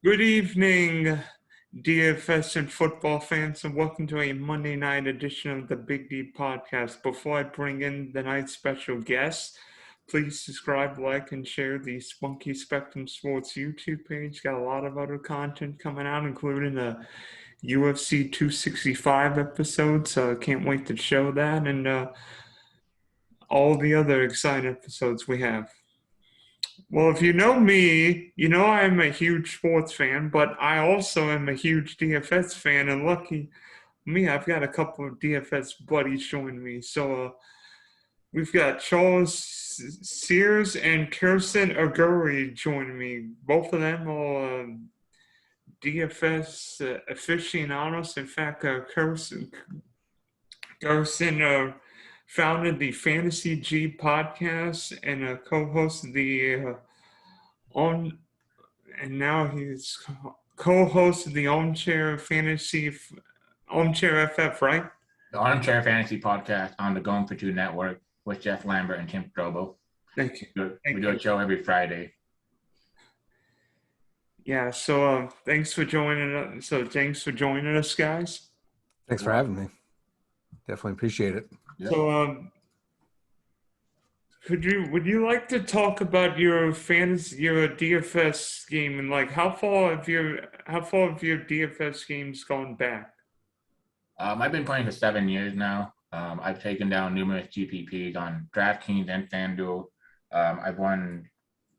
Good evening, DFS and football fans, and welcome to a Monday night edition of the Big D Podcast. Before I bring in the night's special guest, please subscribe, like, and share the Spunky Spectrum Sports YouTube page. Got a lot of other content coming out, including a UFC 265 episode, so I can't wait to show that, and all the other exciting episodes we have. Well, if you know me, you know I'm a huge sports fan, but I also am a huge DFS fan, and lucky me, I've got a couple of DFS buddies joining me. So we've got Charles Sears and Gerson Augirre joining me. Both of them are DFS aficionados. In fact, Gerson founded the Fantasy G podcast and co-hosted the and now he's co-hosted the Armchair FF, right? The Armchair Fantasy Podcast on the Going for Two Network with Jeff Lambert and Tim Strobo. Thank you. We do a show every Friday. Yeah, so thanks for joining us, guys. Thanks for having me. Definitely appreciate it. Yeah. So would you like to talk about your DFS game, and like how far have your DFS games gone back? I've been playing for 7 years now. I've taken down numerous GPPs on DraftKings and FanDuel. I've won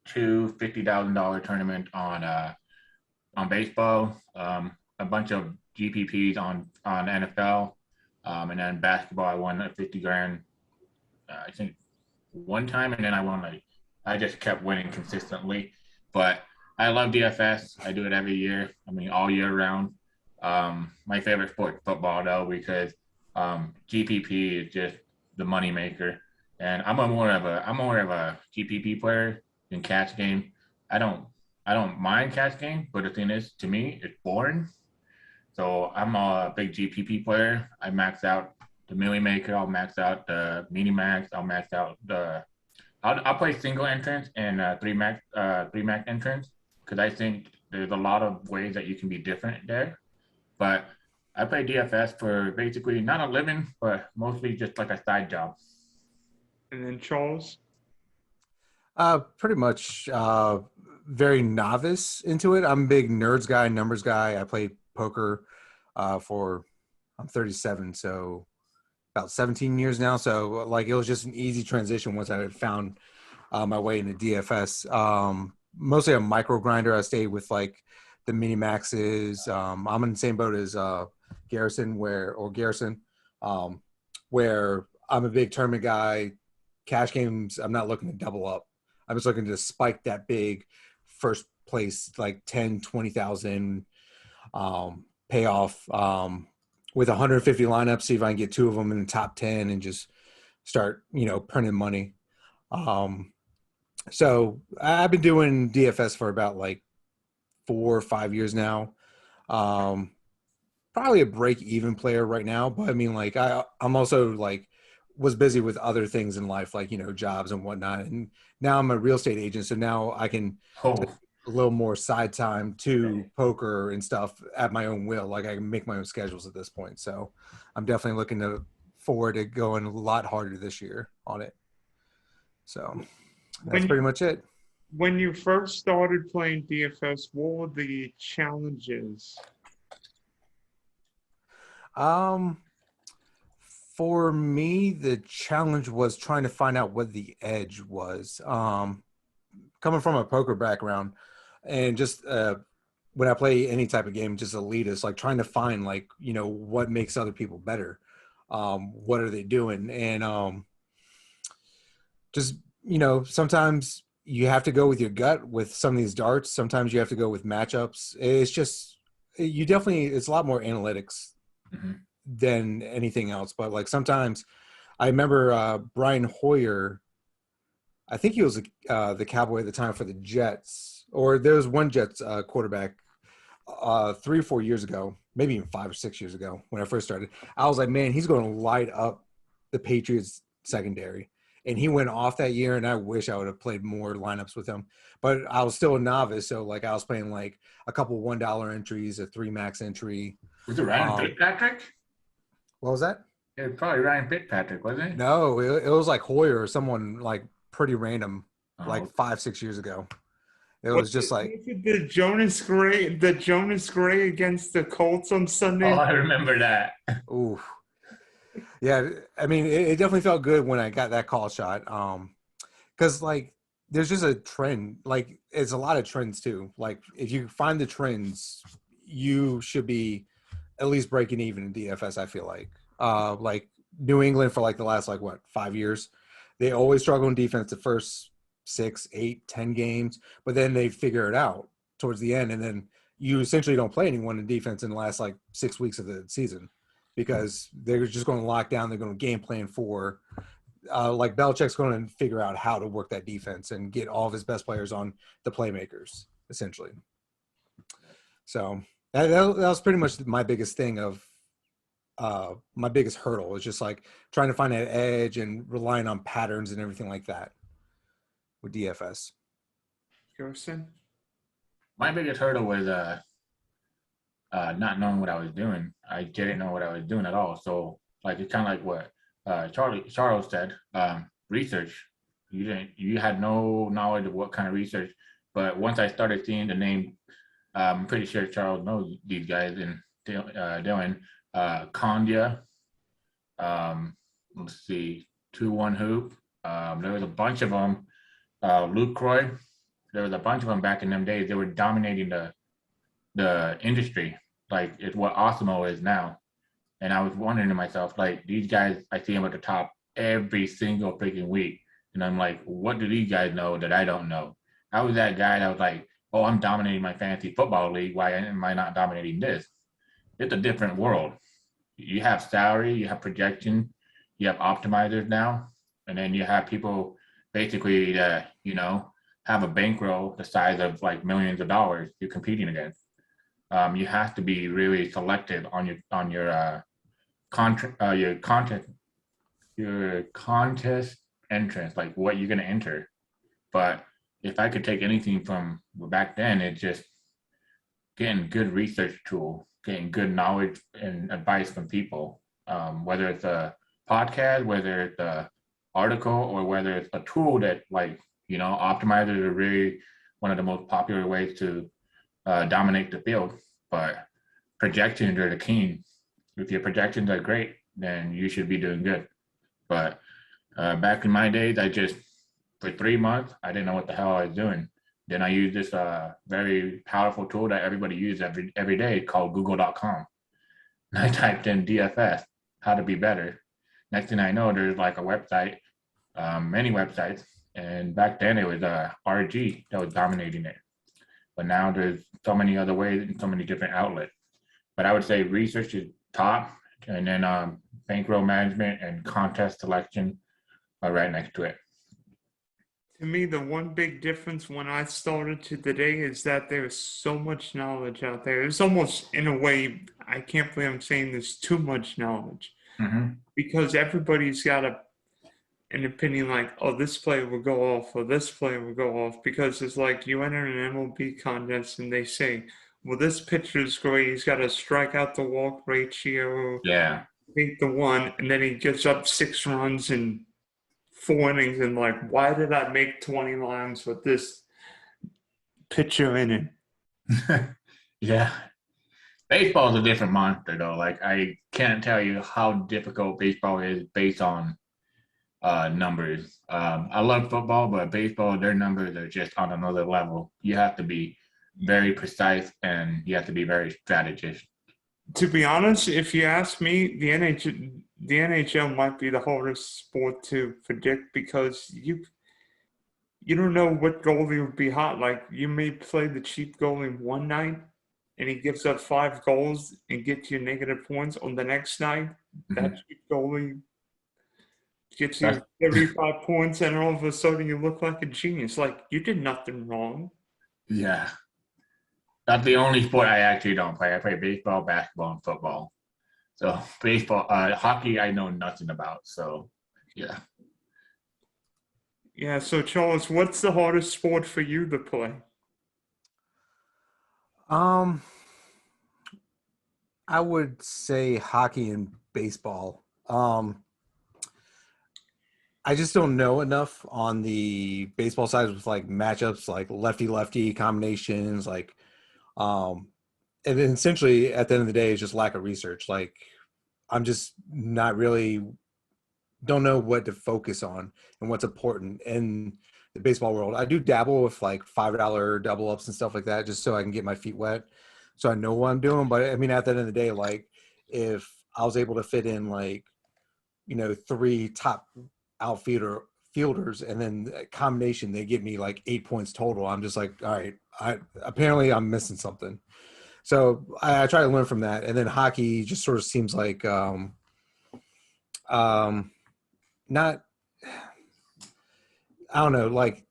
two $50,000 tournaments on baseball, a bunch of GPPs on NFL, and then basketball. I won a 50 grand, I think, one time, and then I just kept winning consistently. But I love DFS. I do it every year. I mean, all year round. My favorite sport, football, though, because GPP is just the money maker. And I'm more of a GPP player than cash game. I don't mind cash game, but the thing is, to me, it's boring. So I'm a big GPP player. I max out the Millie Maker. I'll max out the Mini Max. I'll max out I'll play single entrance and three max entrance, because I think there's a lot of ways that you can be different there. But I play DFS for basically not a living, but mostly just like a side job. And then Charles? Pretty much very novice into it. I'm a big nerds guy, numbers guy. I played poker I'm 37, so about 17 years now. So like it was just an easy transition once I had found my way into DFS. Mostly a micro grinder. I stayed with like the mini maxes. I'm in the same boat as Gerson, where I'm a big tournament guy. Cash games, I'm not looking to double up. I'm just looking to spike that big first place, like 10, 20,000 payoff with 150 lineups, see if I can get two of them in the top 10 and just start, printing money. So I've been doing DFS for about like 4 or 5 years now. Probably a break-even player right now, but I mean, like I'm also like was busy with other things in life, like, jobs and whatnot. And now I'm a real estate agent. So now I can take a little more side time to poker and stuff at my own will. Like I can make my own schedules at this point. So I'm definitely looking forward to going a lot harder this year on it. So that's pretty much it. When you first started playing DFS, what were the challenges? For me, the challenge was trying to find out what the edge was. Coming from a poker background and just when I play any type of game, just elitist, like trying to find like, what makes other people better. What are they doing? And just, sometimes you have to go with your gut with some of these darts. Sometimes you have to go with matchups. It's just, it's a lot more analytics than anything else. But like sometimes I remember Brian Hoyer, I think he was the Cowboy at the time for the Jets, or there was one Jets quarterback 3 or 4 years ago, maybe even 5 or 6 years ago when I first started. I was like, man, he's going to light up the Patriots secondary. and he went off that year, and I wish I would have played more lineups with him. But I was still a novice, so like I was playing like a couple $1 entries, a 3 max entry. Was it Ryan Fitzpatrick? What was that? It was probably Ryan Fitzpatrick, wasn't it? No, it was like Hoyer or someone like pretty random, like 5-6 years ago. It was just like the Jonas Gray against the Colts on Sunday. Oh, I remember that. Ooh. Yeah, I mean, it definitely felt good when I got that call shot. Because like, there's just a trend. Like, it's a lot of trends too. Like, if you find the trends, you should be at least breaking even in DFS. I feel like New England for like the last 5 years, they always struggle in defense the first 6, 8, 10 games, but then they figure it out towards the end, and then you essentially don't play anyone in defense in the last 6 weeks of the season, because they're just going to lock down. They're going to game plan for, Belichick's going to figure out how to work that defense and get all of his best players on the playmakers, essentially. So that was pretty much my biggest thing of my biggest hurdle is just like trying to find that edge and relying on patterns and everything like that with DFS. Gerson? My biggest hurdle was not knowing what I was doing. I didn't know what I was doing at all. So it's kind of like what Charles said, research. You had no knowledge of what kind of research, but once I started seeing the name, I'm pretty sure Charles knows these guys and Dylan, Condia, let's see, 2-1 Hoop. There was a bunch of them. Luke Croy, there was a bunch of them back in them days. They were dominating the industry. It's what Osmo is now. And I was wondering to myself, these guys, I see them at the top every single freaking week. And I'm like, what do these guys know that I don't know? I was that guy that was like, oh, I'm dominating my fantasy football league. Why am I not dominating this? It's a different world. You have salary, you have projection, you have optimizers now, and then you have people basically that, have a bankroll the size of millions of dollars you're competing against. You have to be really selective on your contest entrance, what you're going to enter. But if I could take anything from back then, it's just getting good research tool, getting good knowledge and advice from people, whether it's a podcast, whether it's a article, or whether it's a tool that optimizers are really one of the most popular ways to dominate the field. But projections are the king. If your projections are great, then you should be doing good. But back in my days, for 3 months, I didn't know what the hell I was doing. Then I used this very powerful tool that everybody uses every day called google.com. And I typed in DFS, how to be better. Next thing I know, there's a website, many websites. And back then it was RG that was dominating it. But now there's so many other ways and so many different outlets. But I would say research is top, and then bankroll management and contest selection are right next to it. To me, the one big difference when I started to today is that there's so much knowledge out there. It's almost, in a way, I can't believe I'm saying there's too much knowledge. Mm-hmm. Because everybody's got an opinion this player will go off or this player will go off. Because it's you enter an MLB contest and they say, well, this pitcher is great. He's got a strikeout to walk ratio. Yeah. 8-1, and then he gives up 6 runs in 4 innings, and why did I make 20 lines with this pitcher in it? Yeah. Baseball is a different monster, though. I can't tell you how difficult baseball is based on numbers. I love football, but baseball, their numbers are just on another level. You have to be very precise, and you have to be very strategist. To be honest, if you ask me, the NHL might be the hardest sport to predict, because you don't know what goalie would be hot. You may play the cheap goalie one night, and he gives up 5 goals and gets you negative points. On the next night, that cheap goalie gets you 35 points, and all of a sudden you look like a genius. You did nothing wrong. Yeah. That's the only sport I actually don't play. I play baseball, basketball, and football. So baseball, hockey, I know nothing about. So, yeah. Yeah, so Charles, what's the hardest sport for you to play? Um, I would say hockey and baseball. I just don't know enough on the baseball side with like matchups, like lefty lefty combinations, um, and then essentially at the end of the day, it's just lack of research. Like I'm just not really don't know what to focus on and what's important in the baseball world. I do dabble with like $5 double ups and stuff like that, just so I can get my feet wet, so I know what I'm doing. But I mean, at the end of the day, like if I was able to fit in like three top outfielder fielders and then a combination, they give me like 8 points total. I'm just like, all right, I apparently I'm missing something. So I try to learn from that. And then hockey just sort of seems like um not I don't know, like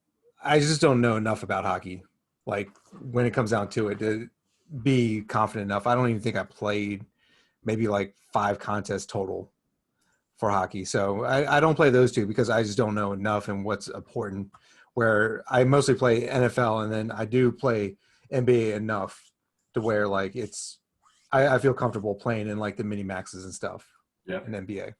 I just don't know enough about hockey. Like when it comes down to it, to be confident enough. I don't even think I played maybe like 5 contests total for hockey. So I don't play those two because I just don't know enough and what's important. Where I mostly play NFL and then I do play NBA enough to where like I feel comfortable playing in like the mini maxes and stuff in NBA.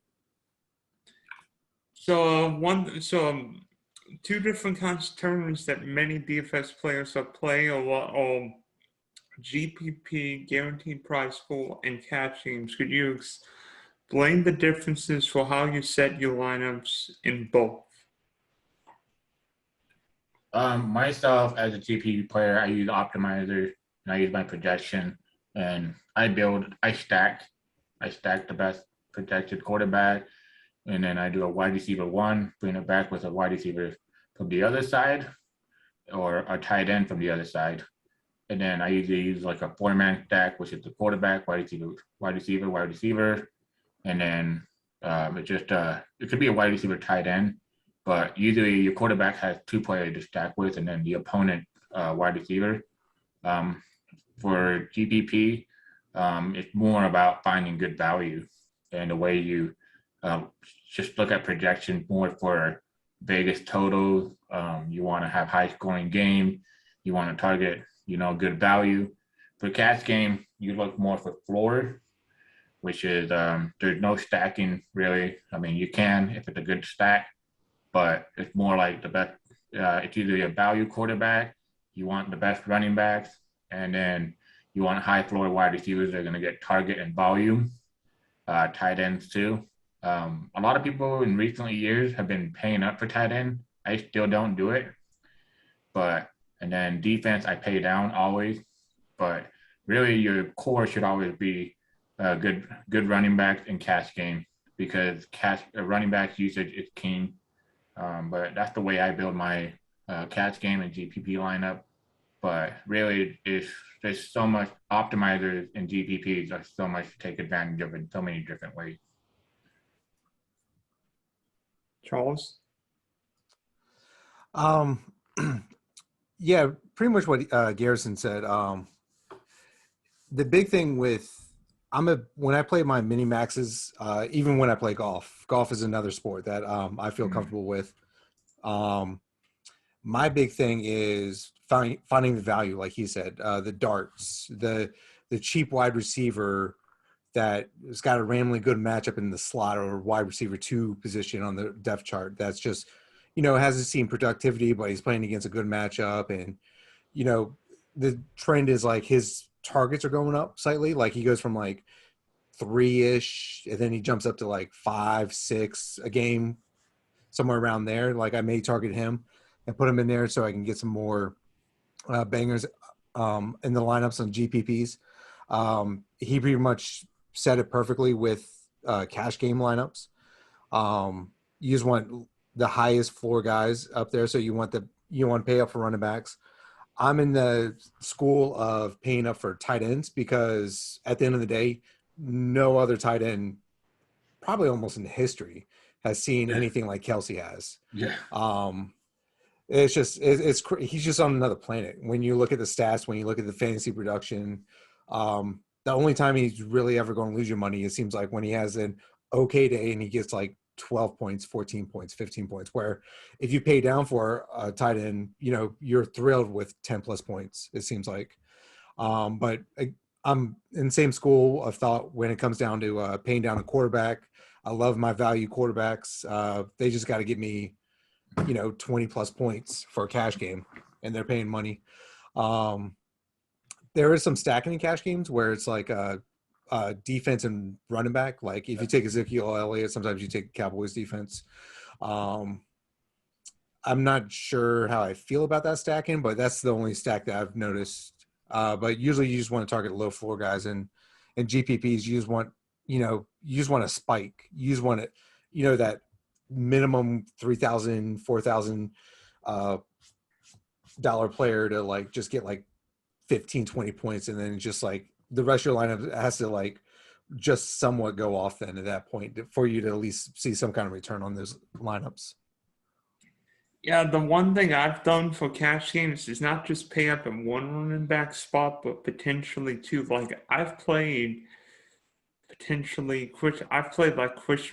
Two different kinds of tournaments that many DFS players are playing are GPP, Guaranteed Prize Pool, and cash games. Could you explain the differences for how you set your lineups in both? Myself as a GPP player, I use optimizer and I use my projection, and I stack the best projected quarterback, and then I do a wide receiver one, bring it back with a wide receiver from the other side, or a tight end from the other side. And then I usually use like a 4-man stack, which is the quarterback, wide receiver. And then it could be a wide receiver tight end, but usually your quarterback has 2 players to stack with, and then the opponent wide receiver. For GPP, it's more about finding good value, and the way you just look at projections more for Vegas totals. You want to have high scoring game. You want to target, good value. For cash game, you look more for floor, which is there's no stacking really. I mean, you can if it's a good stack, but it's more like the best. It's either a value quarterback, you want the best running backs, and then you want high floor wide receivers that are going to get target and volume. Tight ends too. A lot of people in recent years have been paying up for tight end. I still don't do it, and then defense I pay down always. But really, your core should always be good running backs in cash game, because running back usage is king. But that's the way I build my cash game and GPP lineup. But really, there's so much optimizers and GPPs are so much to take advantage of in so many different ways. Charles? Yeah, pretty much what Gerson said. The big thing when I play my mini maxes, even when I play golf is another sport that I feel comfortable with. My big thing is finding the value, like he said, the darts, the cheap wide receiver that has got a randomly good matchup in the slot or wide receiver 2 position on the depth chart. That's just, hasn't seen productivity, but he's playing against a good matchup. And, the trend is like his targets are going up slightly. Like he goes from like 3-ish, and then he jumps up to like 5, 6 a game, somewhere around there. Like I may target him and put him in there so I can get some more bangers in the lineups on GPPs. He pretty much said it perfectly with cash game lineups. You just want the highest floor guys up there, so you want to pay up for running backs. I'm in the school of paying up for tight ends, because at the end of the day, no other tight end, probably almost in history, has seen anything like Kelce has. Yeah. It's just he's just on another planet. When you look at the stats, when you look at the fantasy production, the only time he's really ever going to lose your money, it seems like, when he has an okay day and he gets like 12 points, 14 points, 15 points, where if you pay down for a tight end, you're thrilled with 10 plus points, it seems like. But I'm in the same school of thought when it comes down to paying down a quarterback. I love my value quarterbacks. They just got to give me, 20 plus points for a cash game, and they're paying money. There is some stacking in cash games where it's like defense and running back. Like if you take Ezekiel Elliott, sometimes you take Cowboys defense. I'm not sure how I feel about that stacking, but that's the only stack that I've noticed. But usually you just want to target low floor guys, and GPPs you just want, you just want a spike. You just want it, that minimum $3,000, $4,000 dollar player to like just get like 15, 20 points, and then just like the rest of your lineup has to like just somewhat go off then at that point for you to at least see some kind of return on those lineups. Yeah, the one thing I've done for cash games is not just pay up in one running back spot, but potentially two. Like I've played like Christian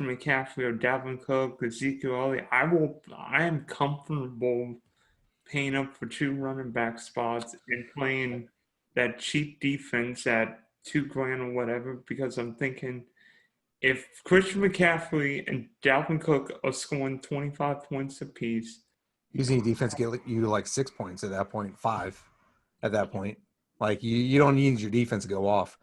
McCaffrey or Dalvin Cook, Ezekiel Elliott. I am comfortable paying up for two running back spots and playing that cheap defense at $2,000 or whatever, because I'm thinking if Christian McCaffrey and Dalvin Cook are scoring 25 points apiece, using your defense to get you like 6 points at that point, 5 at that point. Like you don't need your defense to go off.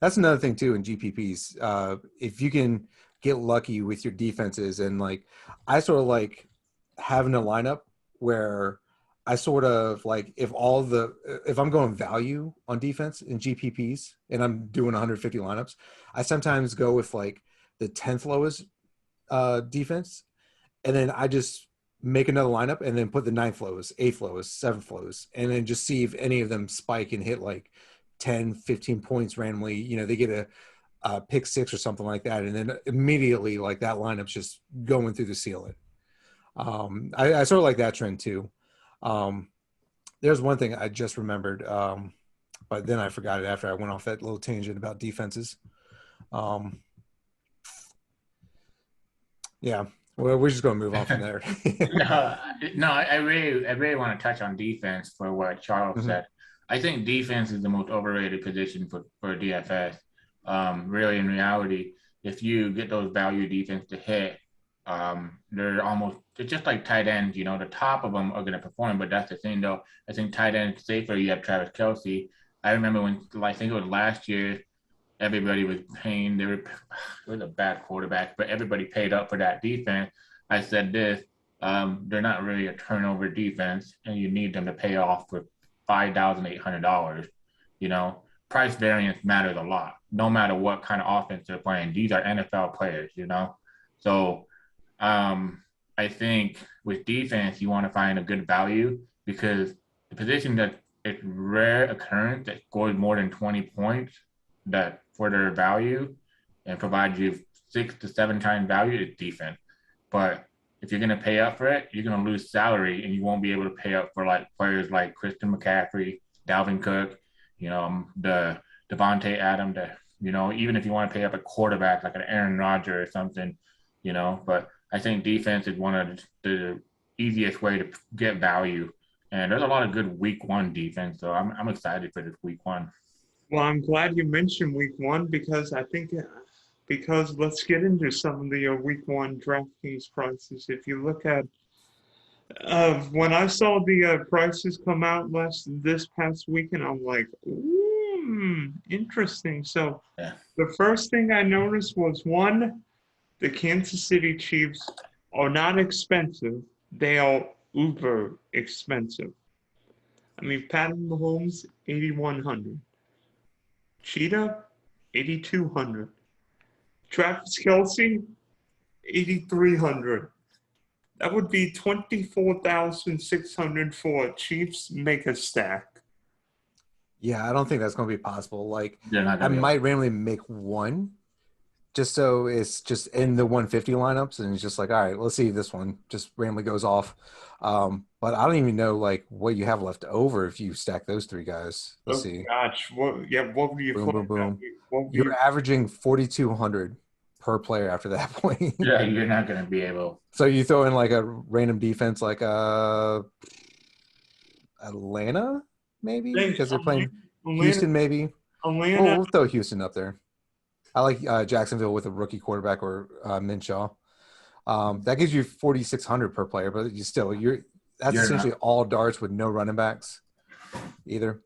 That's another thing too in GPPs. If you can get lucky with your defenses, and like I sort of like having a lineup where I sort of like if I'm going value on defense in GPPs and I'm doing 150 lineups, I sometimes go with like the 10th lowest defense, and then I just make another lineup and then put the 9th lowest, 8th lowest, 7th lowest, and then just see if any of them spike and hit like 10, 15 points randomly. They get a pick 6 or something like that, and then immediately like that lineup's just going through the ceiling. I sort of like that trend too. There's one thing I just remembered, but then I forgot it after I went off that little tangent about defenses. Yeah. Well, we're just going to move on from there. No, I really want to touch on defense for what Charles said. I think defense is the most overrated position for DFS. Really, in reality, if you get those value defense to hit, it's just like tight ends. The top of them are going to perform, but that's the thing, though. I think tight ends, say for you have Travis Kelce. I remember when, I think it was last year, everybody was paying. It was a bad quarterback, but everybody paid up for that defense. I said this: they're not really a turnover defense, and you need them to pay off for $5,800. Price variance matters a lot, no matter what kind of offense they're playing. These are NFL players, So, I think with defense, you want to find a good value, because the position that it's rare occurrence that scores more than 20 points that for their value and provides you 6 to 7 times value is defense. But if you're going to pay up for it, you're going to lose salary, and you won't be able to pay up for like players like Christian McCaffrey, Dalvin Cook, the Devontae Adams, even if you want to pay up a quarterback like an Aaron Rodgers or something, but I think defense is one of the easiest way to get value. And there's a lot of good week 1 defense, so I'm excited for this week 1. Well, I'm glad you mentioned week 1, because let's get into some of the week 1 DraftKings prices. If you look at when I saw the prices come out this past weekend, I'm like, ooh, interesting. So The first thing I noticed was, one, the Kansas City Chiefs are not expensive. They are uber expensive. I mean, Patrick Mahomes, 8,100. Cheetah, 8,200. Travis Kelce, 8,300. That would be 24,600 for Chiefs make a stack. Yeah, I don't think that's going to be possible. Like, I might randomly make one, just so it's just in the 150 lineups, and it's just like, all right, let's see if this one just randomly goes off. But I don't even know like what you have left over if you stack those 3 guys. Let's see. Gosh, what were you? Boom. You're averaging 4,200 per player after that point. Yeah, you're not going to be able. So you throw in like a random defense like Atlanta, maybe, because they're playing Houston, maybe. Atlanta. We'll throw Houston up there. I like Jacksonville with a rookie quarterback or Minshew. That gives you 4,600 per player, but that's essentially all darts with no running backs either.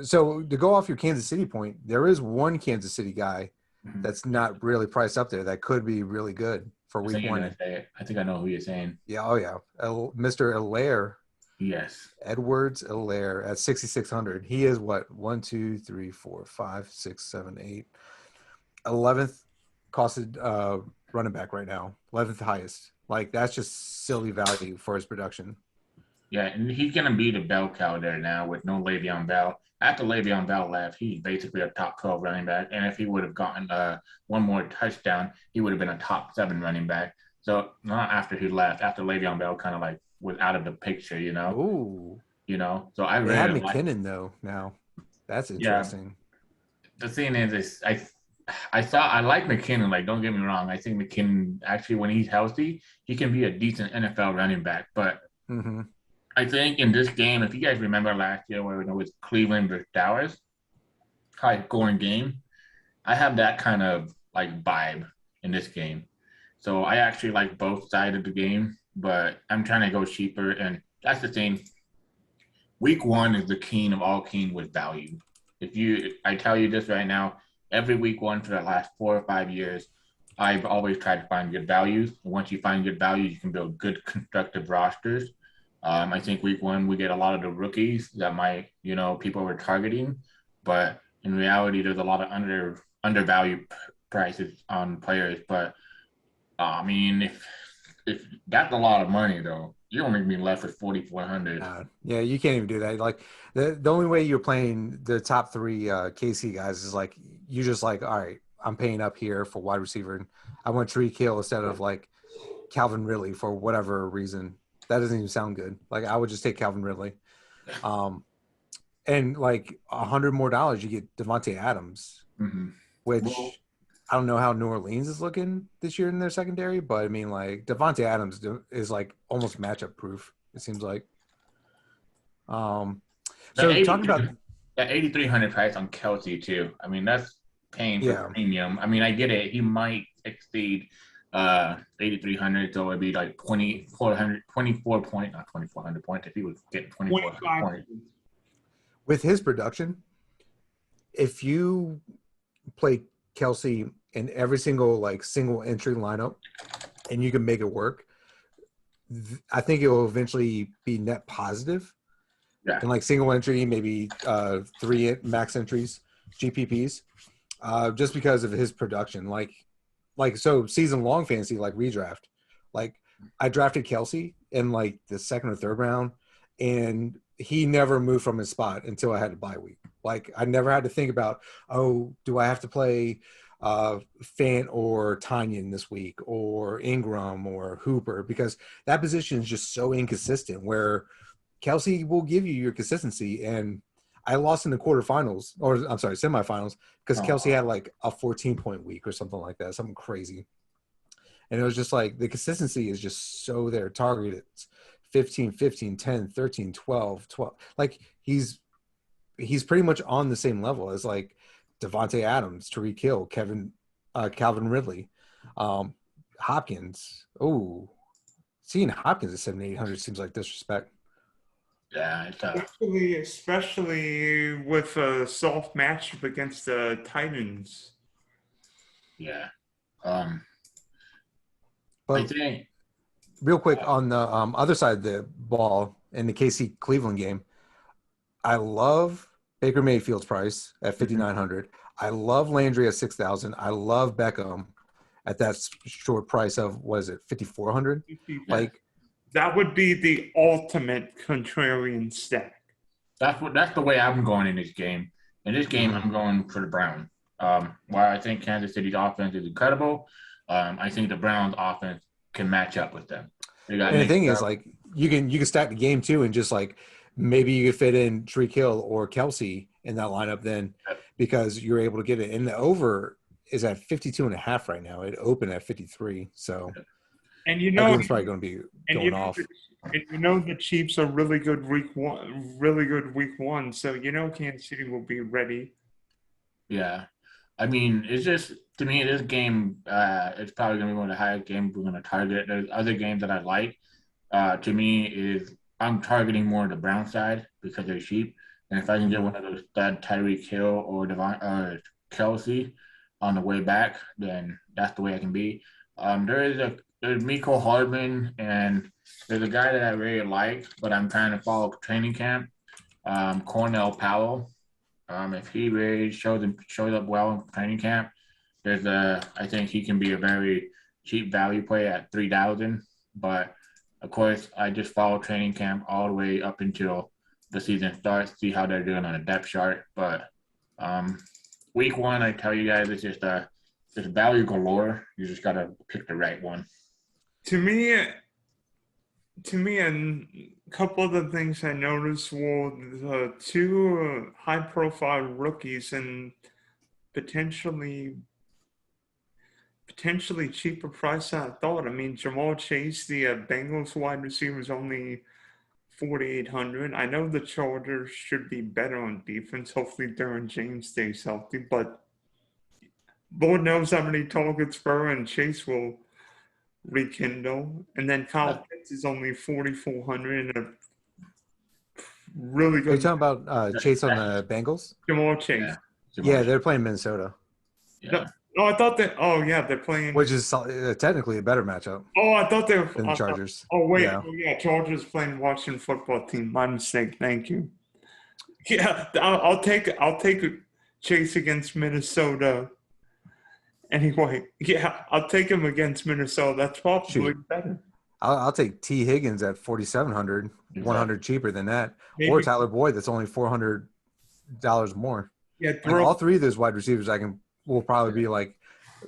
So to go off your Kansas City point, there is one Kansas City guy that's not really priced up there that could be really good for week one. I think I know who you're saying. Yeah, oh yeah, Mr. Allaire. Yes, Edwards Allaire at 6,600. He is what 1, 2, 3, 4, 5, 6, 7, 8, 11th costed running back right now, 11th highest. Like that's just silly value for his production. Yeah, and he's gonna be the bell cow there now with no Le'Veon Bell. After Le'Veon Bell left, he's basically a top 12 running back. And if he would have gotten one more touchdown, he would have been a top 7 running back. So not after he left, after Le'Veon Bell kind of like was out of the picture, you know. Ooh. You know, so I really had McKinnon though. Now that's interesting. Yeah. The thing is I like McKinnon. Like, don't get me wrong. I think McKinnon actually, when he's healthy, he can be a decent NFL running back. But I think in this game, if you guys remember last year where it was Cleveland versus Dallas, high scoring game, I have that kind of like vibe in this game. So I actually like both sides of the game, but I'm trying to go cheaper. And that's the thing. Week 1 is the king of all king with value. I tell you this right now, every week 1 for the last 4 or 5 years, I've always tried to find good values. And once you find good values, you can build good constructive rosters. I think week 1, we get a lot of the rookies that people were targeting, but in reality, there's a lot of undervalued prices on players. But I mean, if that's a lot of money though, you're only be left with 4,400. Yeah, you can't even do that. Like the only way you're playing the top 3 KC guys is like you just like, all right, I'm paying up here for wide receiver, and I want Tyreek Hill instead of like Calvin Ridley for whatever reason. That doesn't even sound good. Like I would just take Calvin Ridley, and like $100 more, you get Devontae Adams, which I don't know how New Orleans is looking this year in their secondary, but I mean like Devontae Adams is like almost matchup proof. It seems like. So talking about that 8,300 price on Kelce too. I mean that's paying for premium. I mean I get it. He might exceed 8,300, so it'd be like 2,400 points if he was getting 24 points. With his production, if you play Kelce in every single entry lineup and you can make it work, I think it will eventually be net positive. Yeah. And like single entry, maybe 3 max entries, GPPs, just because of his production. Like so season long fantasy, like redraft, like I drafted Kelce in like the 2nd or 3rd round, and he never moved from his spot until I had a bye week. Like I never had to think about, do I have to play Fant or Tanyan this week or Ingram or Hooper, because that position is just so inconsistent where Kelce will give you your consistency. And I lost in the quarterfinals, or I'm sorry, semifinals, because Kelce had like a 14-point week or something like that, something crazy. And it was just like the consistency is just so there. Targeted 15, 15, 10, 13, 12, 12. Like he's pretty much on the same level as like Devontae Adams, Tyreek Hill, Calvin Ridley, Hopkins. Oh, seeing Hopkins at 7,800 seems like disrespect. Yeah, especially with a soft matchup against the Titans. Yeah. But I think real quick on the other side of the ball in the KC Cleveland game, I love Baker Mayfield's price at 5,900. I love Landry at 6,000. I love Beckham at that short price of, what is it, 5,400? Like that would be the ultimate contrarian stack. That's the way I'm going in this game. In this game, I'm going for the Browns. While I think Kansas City's offense is incredible, I think the Browns' offense can match up with them. And the thing is, like, you can stack the game too, and just like maybe you could fit in Tyreek Hill or Kelce in that lineup then, because you're able to get it. And the over is at 52.5 right now. It opened at 53, so And that game's probably going to be going off. The Chiefs are really good week one. So Kansas City will be ready. Yeah. I mean, it's just, to me, this game, it's probably going to be one of the highest games we're going to target. There's other games that I like. To me, is I'm targeting more the Brown side because they're cheap. And if I can get one of those stud Tyreek Hill or Kelce on the way back, then that's the way I can be. There's Miko Hardman, and there's a guy that I really like, but I'm trying to follow training camp, Cornell Powell. If he really shows up well in training camp, I think he can be a very cheap value play at 3,000. But of course, I just follow training camp all the way up until the season starts, see how they're doing on a depth chart. But week one, I tell you guys, it's just value galore. You just got to pick the right one. To me, and a couple of the things I noticed were the two high-profile rookies and potentially cheaper price than I thought. I mean, Jamal Chase, the Bengals wide receiver, is only $4,800. I know the Chargers should be better on defense. Hopefully, Derwin James stays healthy, but Lord knows how many targets Burrow and Chase will rekindle. And then Kyle Pitts is only $4,400 and a really good. Are you talking about Chase on the Bengals? Jamal Chase. Yeah, they're playing Minnesota. Yeah. No, I thought that. Oh, yeah, they're playing. Which is technically a better matchup. Oh, I thought they were than the Chargers. Chargers playing Washington football team. My mistake. Thank you. Yeah, I'll take Chase against Minnesota. Anyway, yeah, I'll take him against Minnesota. That's probably better. I'll take T. Higgins at 4,700, exactly. 100 cheaper than that, Maybe. Or Tyler Boyd that's only $400 more. Yeah, all three of those wide receivers will probably be like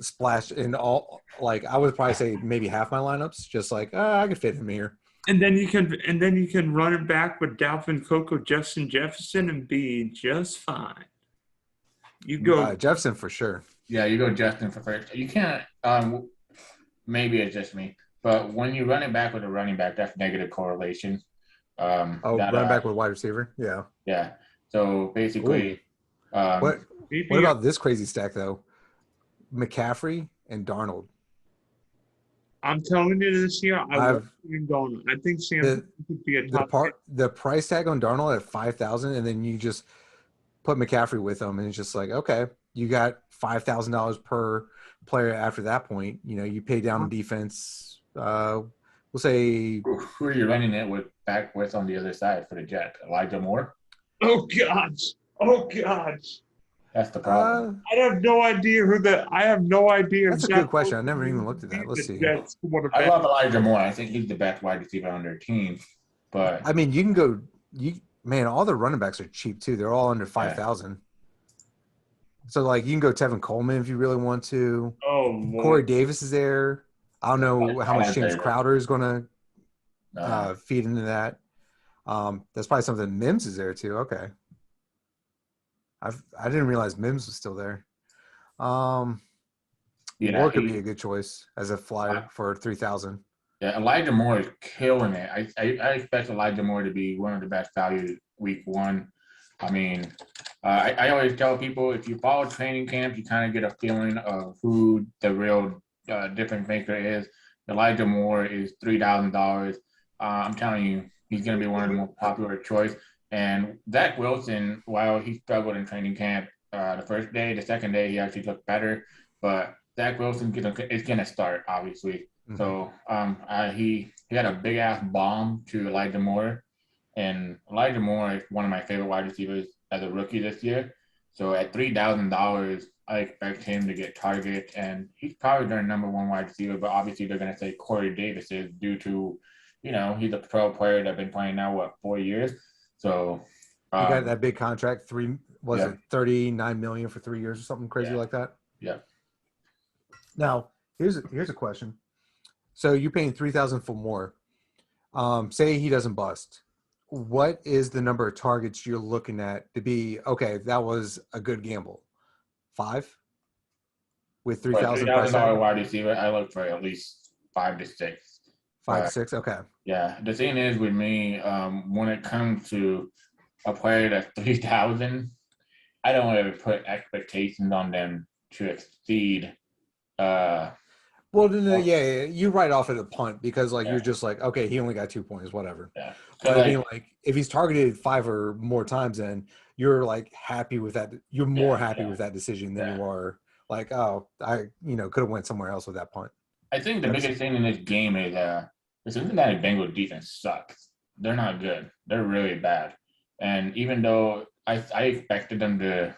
splashed in all. Like I would probably say maybe half my lineups, just like I could fit him here. And then you can run it back with Dalvin Cook or Justin Jefferson and be just fine. You go Jefferson for sure. Yeah, you go Justin for first. You can't. Maybe it's just me, but when you run it back with a running back, that's negative correlation. Running back with wide receiver. Yeah. Yeah. So basically, what about this crazy stack though? McCaffrey and Darnold. I'm telling you this year, I love Darnold. I think Sam could be a top. The price tag on Darnold at 5,000, and then you just put McCaffrey with them, and it's just like, okay, you got $5,000 per player after that point. You pay down defense. We'll say. Who are you running it back with on the other side for the Jets? Elijah Moore? Oh gosh. That's the problem. I have no idea That's a good question. I never even looked at that. Let's see. I love Elijah Moore. I think he's the best wide receiver on their team. But I mean, you can go. All the running backs are cheap too. They're all under 5,000. Yeah. So like you can go Tevin Coleman if you really want to. Oh, Lord. Corey Davis is there. I don't know how much James Crowder is going to feed into that. That's probably something. Mims is there too. Okay. I didn't realize Mims was still there. Moore could be a good choice as a flyer for 3,000. Yeah, Elijah Moore is killing it. I expect Elijah Moore to be one of the best values week one. I mean, I always tell people if you follow training camp, you kind of get a feeling of who the real difference maker is. Elijah Moore is $3,000. I'm telling you, he's going to be one of the most popular choice. And Zach Wilson, while he struggled in training camp the first day, the second day he actually looked better. But Zach Wilson is going to start, obviously. Mm-hmm. So he had a big-ass bomb to Elijah Moore. And Elijah Moore is one of my favorite wide receivers as a rookie this year. So at $3,000, I expect him to get target. And he's probably their number one wide receiver. But obviously they're going to say Corey Davis is due to, he's a pro player that's been playing now, 4 years? So he got that big contract, $39 million for 3 years or something crazy like that? Yeah. Now, here's a question. So you're paying $3,000 for more. Say he doesn't bust. What is the number of targets you're looking at to be, okay, that was a good gamble? 5? with For a 3,000 price $3,000 tag? wide receiver, I look for at least 5 to 6. 5 to 6. Okay. Yeah, the thing is with me, when it comes to a player that's 3,000, I don't ever put expectations on them to exceed. Well, yeah, you write off at a punt because Yeah. you're just like, okay, he only got 2 points, whatever. Yeah. But I mean, if he's targeted 5 or more times, then you're happy with that. You're more happy with that decision than you are like, oh, I could have went somewhere else with that punt. I think the biggest thing in this game is the Cincinnati Bengals defense sucks. They're not good. They're really bad. And even though I expected them to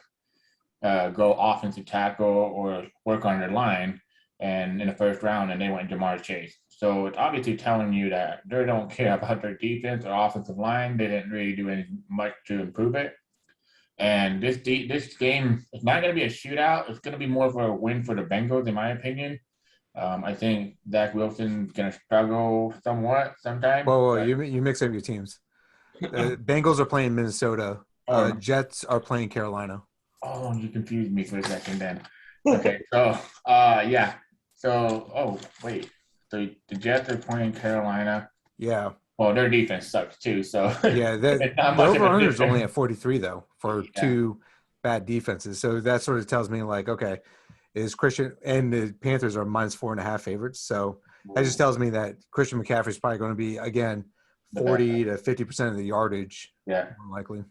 go offensive tackle or work on their line, and in the first round, and they went Jamar Chase. So it's obviously telling you that they don't care about their defense or offensive line. They didn't really do much to improve it. And this game is not going to be a shootout. It's going to be more of a win for the Bengals, in my opinion. I think Zach Wilson's going to struggle sometimes. Whoa, you mix up your teams. Bengals are playing Minnesota. Jets are playing Carolina. Oh, you confused me for a second then. Okay, so, yeah. So, wait. So the Jets are playing Carolina. Yeah. Well, their defense sucks too. So yeah, the over-under is only at 43 though for two bad defenses. So that sort of tells me okay, is Christian and the Panthers are -4.5 favorites. So that just tells me that Christian McCaffrey is probably going to be again 40 to 50% of the yardage. Yeah, more likely.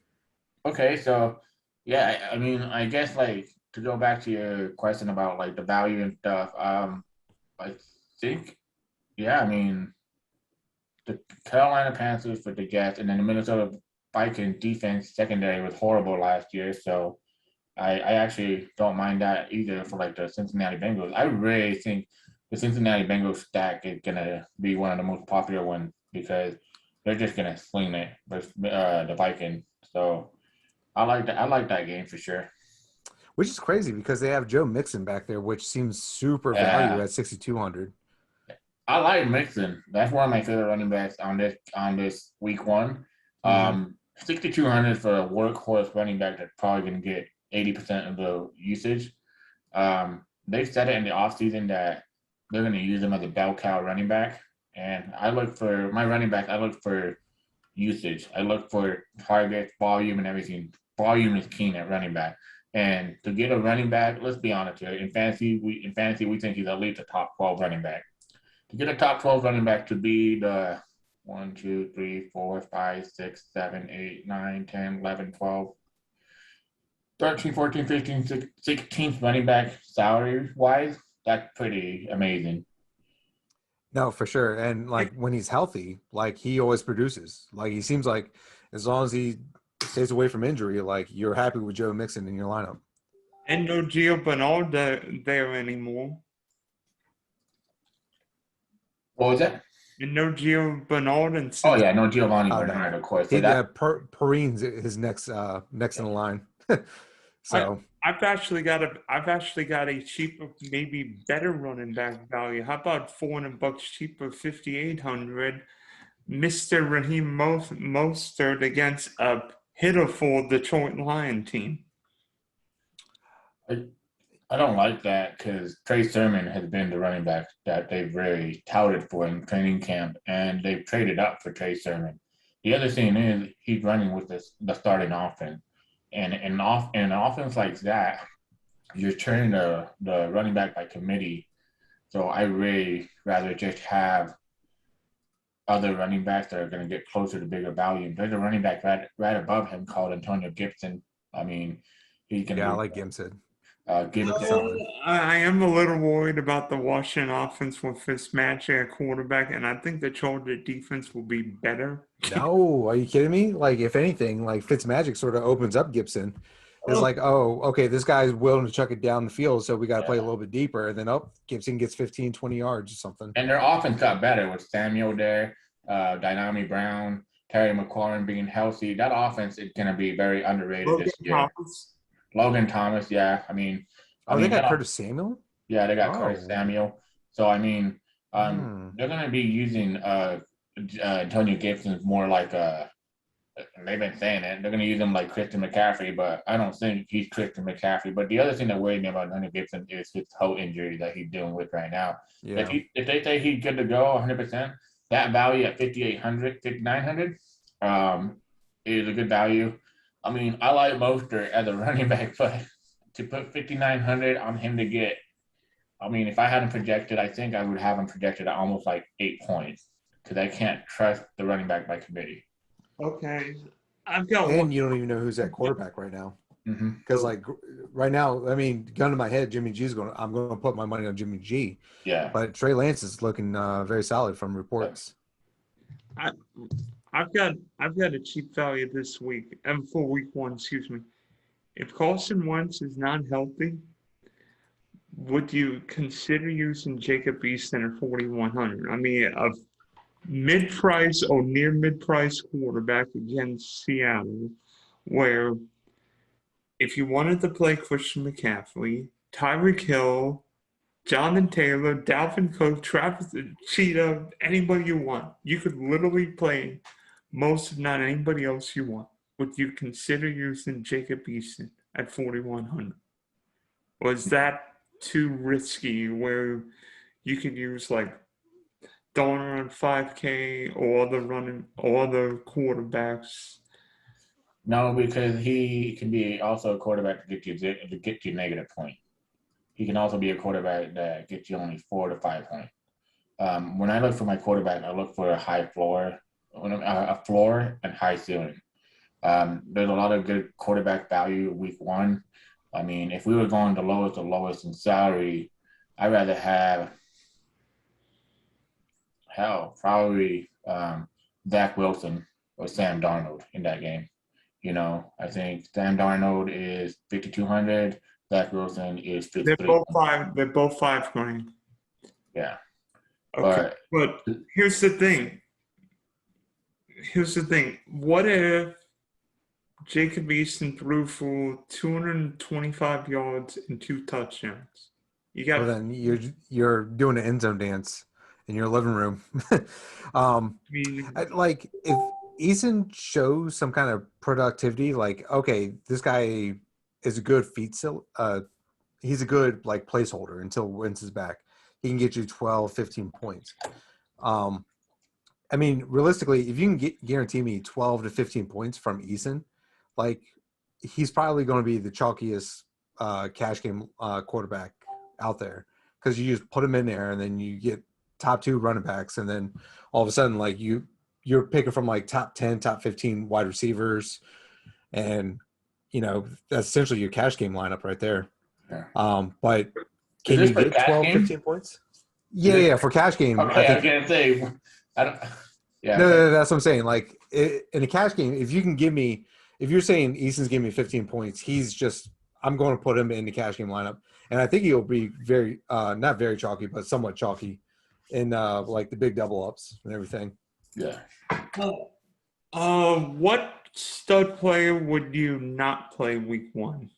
Okay, so yeah, I mean, I guess to go back to your question about the value and stuff. I think, yeah, I mean, the Carolina Panthers for the Jets, and then the Minnesota Vikings defense secondary was horrible last year. So I actually don't mind that either for the Cincinnati Bengals. I really think the Cincinnati Bengals stack is gonna be one of the most popular ones because they're just gonna sling it with the Vikings. So I like that game for sure. Which is crazy because they have Joe Mixon back there, which seems super value at 6,200. I like Mixon. That's one of my favorite running backs on this week one. 6,200 for a workhorse running back that's probably going to get 80% of the usage. They said it in the offseason that they're going to use him as a bell cow running back. And I look for my running back. I look for usage. I look for targets, volume, and everything. Volume is key at running back. And to get a running back, let's be honest here. In fantasy, we think he's at least a top 12 running back. To get a top 12 running back to be the 1, 2, 3, 4, 5, 6, 7, 8, 9, 10, 11, 12, 13, 14, 15, 16th running back salary-wise, that's pretty amazing. No, for sure. And when he's healthy, he always produces. He seems like as long as he stays away from injury, you're happy with Joe Mixon in your lineup. And no Gio Bernard there anymore. What was that? And no Gio Bernard and oh yeah, no Giovanni Bernard, of course. So Perrine's his next in the line. So I've actually got a cheaper, maybe better running back value. How about $400 cheaper, 5,800? Mr. Raheem Mostert against a hitter for the Detroit Lion team. I don't like that because Trey Sermon has been the running back that they've really touted for in training camp, and they've traded up for Trey Sermon. The other thing is he's running with the starting offense, and in an offense like that, you're turning the running back by committee. So I really rather just have other running backs that are going to get closer to bigger volume. There's a running back right above him called Antonio Gibson. I mean, he can. Yeah, I like Gibson. I am a little worried about the Washington offense with Fitzmagic at quarterback, and I think the Chargers defense will be better. No, are you kidding me? If anything, Fitzmagic sort of opens up Gibson. It's okay, this guy's willing to chuck it down the field, so we got to play a little bit deeper. And then, Gibson gets 15, 20 yards or something. And their offense got better with Samuel there, Dynami Brown, Terry McLaurin being healthy. That offense is going to be very underrated this year. Logan Thomas, yeah. They got Curtis Samuel? Yeah, they got Curtis Samuel. So, they're going to be using Antonio Gibson more like a they've been saying it. They're going to use him like Christian McCaffrey, but I don't think he's Christian McCaffrey. But the other thing that worried me about Hunter Gibson is his toe injury that he's dealing with right now. Yeah. If they say he's good to go 100%, that value at 5,800, 5,900 is a good value. I mean, I like Mostert as a running back, but to put 5,900 on him to get, I mean, if I had him projected, I think I would have him projected at almost like 8 points because I can't trust the running back by committee. Okay. I've got And one. you don't even know who's at quarterback right now. Mm-hmm. Because like right now, I mean, gun to my head, I'm going to put my money on Jimmy G. Yeah. But Trey Lance is looking very solid from reports. I've got a cheap value this week, and for week 1, excuse me. If Carson Wentz is not healthy, would you consider using Jacob Easton at 4,100? I mean, a mid-price or near mid-price quarterback against Seattle, where if you wanted to play Christian McCaffrey, Tyreek Hill, Jonathan Taylor, Dalvin Cook, Travis Cheetah, anybody you want, you could literally play most, if not anybody else you want. Would you consider using Jacob Easton at 4,100? Or is that too risky where you could use like Donner on 5K or other quarterbacks? No, because he can be also a quarterback to get you negative point. He can also be a quarterback that gets you only 4 to 5 points. When I look for my quarterback, I look for a high floor, a floor and high ceiling. There's a lot of good quarterback value week 1. I mean, if we were going the lowest in salary, I'd rather have probably Zach Wilson or Sam Darnold in that game. You know, I think Sam Darnold is 5,200. Zach Wilson is 5,300. They're both 5 grand. Yeah. Okay, but here's the thing. What if Jacob Easton threw for 225 yards and 2 touchdowns? Well, then you're doing an end zone dance in your living room. Like if Easton shows some kind of productivity, like okay, this guy is a good he's a good like placeholder until Wentz is back. He can get you 12, 15 points. I mean, realistically, if you can guarantee me 12 to 15 points from Easton, like he's probably going to be the chalkiest cash game quarterback out there because you just put him in there and then you get top 2 running backs and then all of a sudden like you're picking from like top 10, top 15 wide receivers and you know that's essentially your cash game lineup right there. Yeah. But can you get 12, 15 points? Yeah, for cash game. Okay, I was gonna say I don't. Yeah. No, that's what I'm saying. Like in a cash game, if you're saying Easton's giving me 15 points, I'm going to put him in the cash game lineup, and I think he'll be very not very chalky, but somewhat chalky in like the big double ups and everything. Yeah. What stud player would you not play week 1?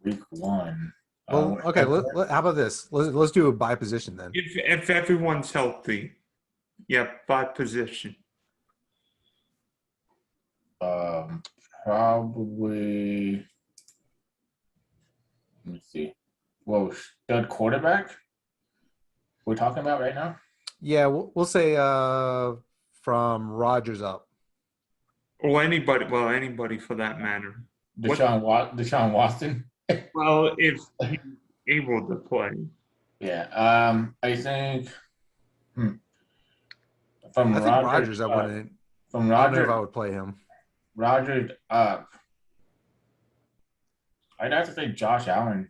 Week 1. Well, okay. How about this? Let's do a by position then. If everyone's healthy, by position. Probably. Let me see. Well, stud quarterback. We're talking about right now. Yeah, we'll say from Rodgers up. Or anybody. Well, anybody for that matter. Deshaun Watson. Well, if he's able to play. Yeah. I think. From Rodgers, I wouldn't. From Rodgers, I don't know if I would play him. Rodgers up. I'd have to say Josh Allen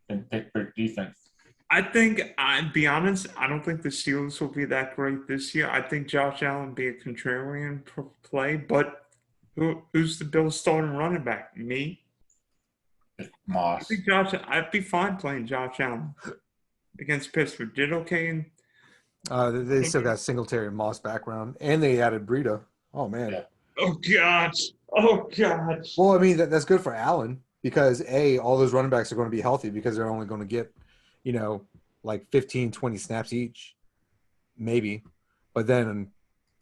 in Pittsburgh defense. I think, I'd be honest, I don't think the Steelers will be that great this year. I think Josh Allen be a contrarian play, but who's the Bills starting running back? Me? Moss. I'd be fine playing Josh Allen against Pittsburgh. Did okay in they still got Singletary and Moss background, and they added Breida. Oh man! Yeah. Oh God! Well, I mean that's good for Allen because all those running backs are going to be healthy because they're only going to get, like 15, 20 snaps each, maybe. But then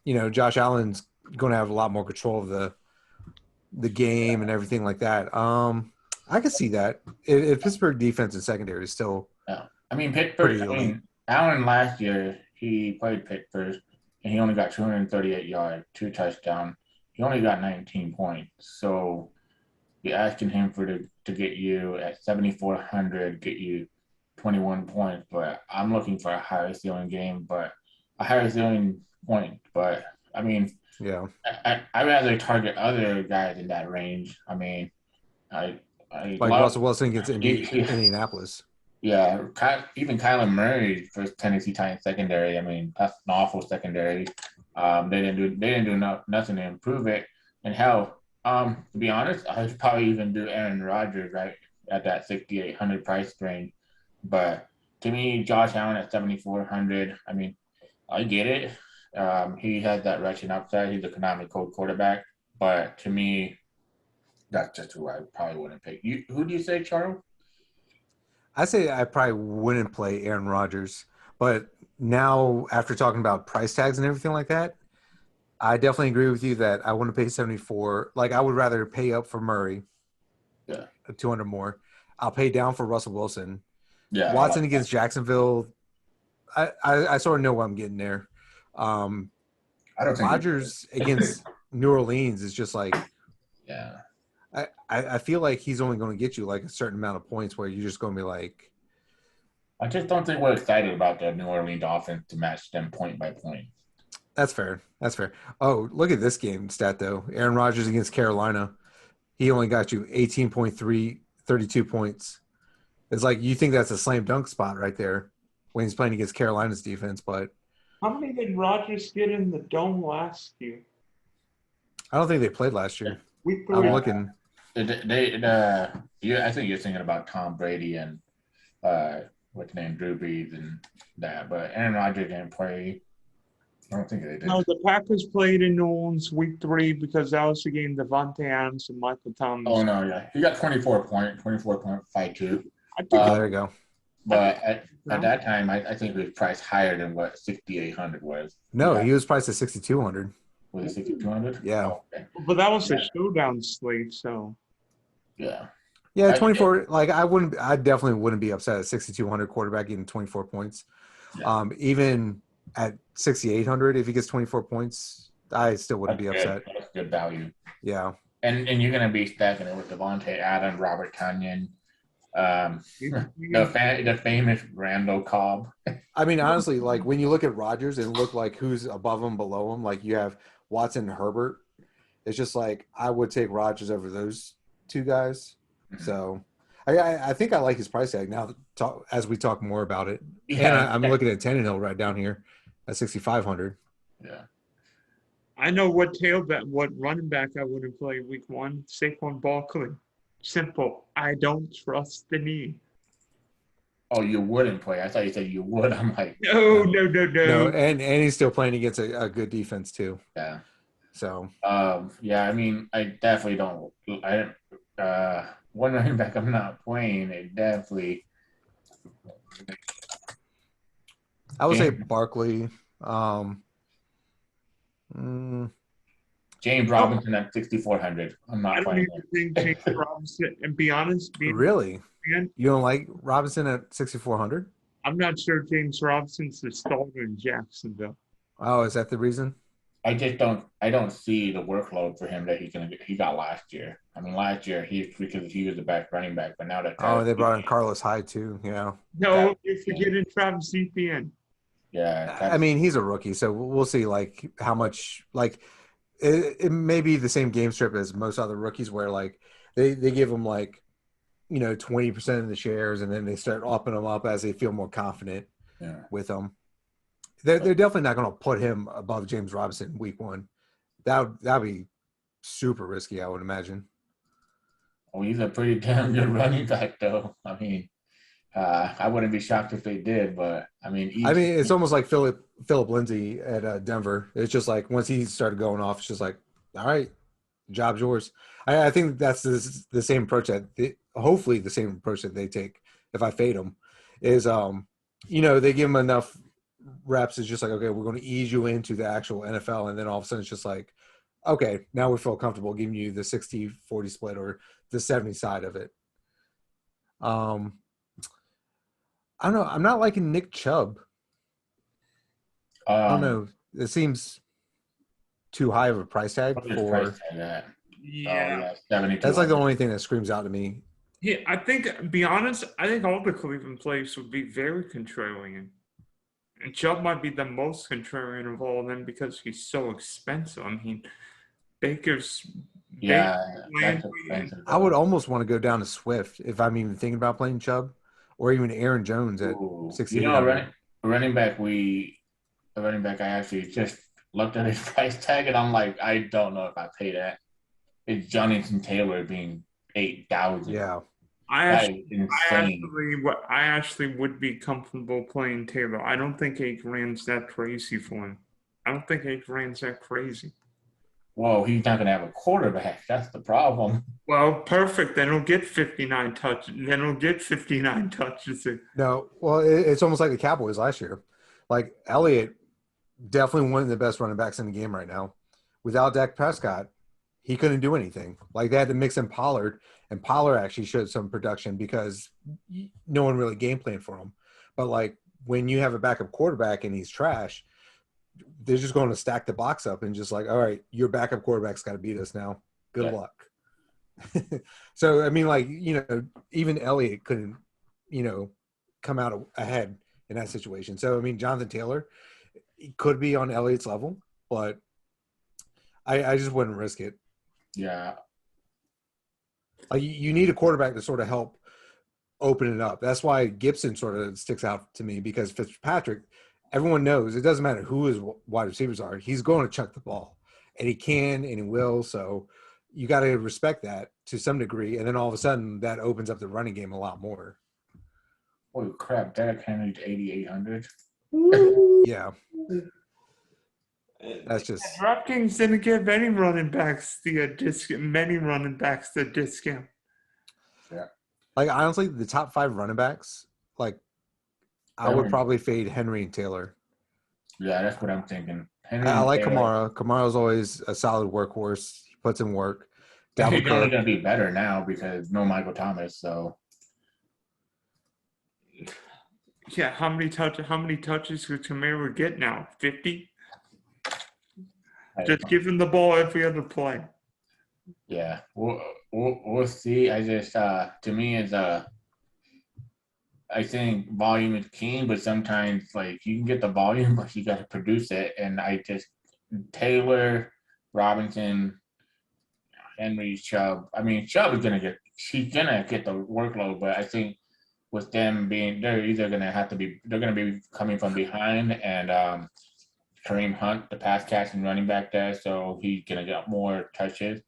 Josh Allen's going to have a lot more control of the game and everything like that. I could see that if Pittsburgh defense and secondary is still Yeah. I mean, Pittsburgh. pretty elite. Allen last year he played Pittsburgh and he only got 238 yards, 2 touchdowns. He only got 19 points. So you're asking him to get you at 7,400, get you 21 points. But I'm looking for a higher ceiling game, but a higher ceiling point. But I mean, Yeah. I rather target other guys in that range. I mean, I Like love, Russell Wilson against Indianapolis. yeah, even Kyler Murray for Tennessee Titans secondary. I mean, that's an awful secondary. They didn't do nothing to improve it. And hell, to be honest, I'd probably even do Aaron Rodgers right at that 6,800 price range. But to me, Josh Allen at 7,400. I mean, I get it. He has that rushing upside. He's a canonical quarterback. But to me, that's just who I probably wouldn't pick. Who do you say, Charles? I say I probably wouldn't play Aaron Rodgers, but now after talking about price tags and everything like that, I definitely agree with you that I wouldn't pay 74. Like I would rather pay up for Murray, Yeah, 200 more. I'll pay down for Russell Wilson. yeah. Watson against Jacksonville. I sort of know what I'm getting there. I don't think Rodgers against New Orleans is just like Yeah. I feel like he's only going to get you like a certain amount of points where you're just going to be like. I just don't think we're excited about the New Orleans offense to match them point by point. That's fair. That's fair. Oh, look at this game stat though. Aaron Rodgers against Carolina. He only got you 18.3, 32 points. It's like you think that's a slam dunk spot right there when he's playing against Carolina's defense, but How many did Rodgers get in the dome last year? I don't think they played last year. Week I'm 3. looking. I think you're thinking about Tom Brady and what's the name, Drew Brees and that, but Aaron Rodgers didn't play. I don't think they did. No, the Packers played in New Orleans week 3 because that was the game Devontae Adams and Michael Thomas. Oh no, yeah, he got 24.52. I think There you go. But at that time, I think it was priced higher than what 6,800 was. No, he was priced at 6,200. Was it 6,200? Yeah. Oh, okay. but that was a showdown slate, so Yeah. Yeah, 24. Like I definitely wouldn't be upset at 6,200 quarterback getting 24 points. Yeah. Even at 6,800, if he gets 24 points, I still wouldn't be upset. That's good value. Yeah. And you're gonna be stacking it with Devontae Adams, Robert Tonyan, the famous Randall Cobb. I mean, honestly, like when you look at Rodgers and look like who's above him, below him, like you have Watson and Herbert. It's just like I would take Rodgers over those two guys. Mm-hmm. So I think I like his price tag now as we talk more about it. Yeah. And I'm looking at Tannehill right down here at 6,500. Yeah. I know what running back I wouldn't play week 1. Saquon Barkley. Simple. I don't trust the knee. Oh, you wouldn't play. I thought you said you would. I'm like, No. No, and he's still playing against a good defense too. yeah. So Yeah, I mean, I definitely don't. One running back I'm not playing. It definitely. I would say Barkley. James Robinson at 6,400. I'm I not don't playing even think James Robinson, and be honest, Really? man, You don't like Robinson at 6,400? I'm not sure James Robinson's the starter in Jacksonville. Oh, is that the reason? I just don't. I don't see the workload for him that he got last year. I mean, last year because he was the best running back, but now that They brought in Carlos Hyde too. Yeah. No, you're forgetting Travis Etienne. Yeah, I mean, he's a rookie, so we'll see like how much like it may be the same game strip as most other rookies where like they give them like 20% of the shares and then they start upping them up as they feel more confident with them. They're definitely not going to put him above James Robinson week 1. That'd be super risky, I would imagine. Oh, he's a pretty damn good running back, though. I mean, I wouldn't be shocked if they did, but I mean, it's almost like Philip Lindsay at Denver. It's just like once he started going off, it's just like, all right, job's yours. I think that's the same approach hopefully the same approach that they take if I fade them is, they give him enough reps is just like, okay, we're going to ease you into the actual NFL. And then all of a sudden it's just like, okay, now we feel comfortable giving you the 60-40 split or the 70 side of it. I don't know. I'm not liking Nick Chubb. I don't know. It seems too high of a price tag for. Yeah. 72. That's like the only thing that screams out to me. Yeah, I think, be honest, I think all the Cleveland players would be very contrarian. And Chubb might be the most contrarian of all of them because he's so expensive. I mean, Baker's. Yeah, Baker, that's expensive. I would almost want to go down to Swift if I'm even thinking about playing Chubb, or even Aaron Jones at 68. Running back, I actually just looked at his price tag and I'm like, I don't know if I pay that. It's Jonathan Taylor being $8,000. Yeah. I actually would be comfortable playing Taylor. I don't think 8 grand's that crazy for him. I don't think 8 grand's that crazy. Whoa, he's not going to have a quarterback. That's the problem. Well, perfect. Then he'll get 59 touches. No, well, it's almost like the Cowboys last year. Like, Elliott, definitely one of the best running backs in the game right now. Without Dak Prescott, he couldn't do anything. Like, they had to mix in Pollard, and Pollard actually showed some production because no one really game planned for him. But, like, when you have a backup quarterback and he's trash, they're just going to stack the box up and just like, all right, your backup quarterback's got to beat us now. Good luck. So, I mean, like, even Elliott couldn't, come out ahead in that situation. So, I mean, Jonathan Taylor, he could be on Elliott's level, but I just wouldn't risk it. Yeah. Like, you need a quarterback to sort of help open it up. That's why Gibson sort of sticks out to me because Fitzpatrick, everyone knows it doesn't matter who his wide receivers are. He's going to chuck the ball, and he can and he will. So you got to respect that to some degree. And then all of a sudden that opens up the running game a lot more. Holy crap. Derrick Henry's 8,800. Yeah. That's just – DraftKings didn't give any running backs the discount. Yeah. Like, honestly, the top 5 running backs, like, I would probably fade Henry and Taylor. Yeah, that's what I'm thinking. I like Kamara. Kamara's always a solid workhorse. He puts in work. He's only going to be better now because no Michael Thomas, so. Yeah, how many touches could Kamara get now? 50? Just give him the ball every other play. Yeah, we'll see. I just to me it's I think volume is king, but sometimes like you can get the volume, but you got to produce it. And Taylor, Robinson, Henry, Chubb. I mean, Chubb is she's gonna get the workload, but I think with them they're gonna be coming from behind, and Kareem Hunt, the pass catching running back there, so he's gonna get more touches.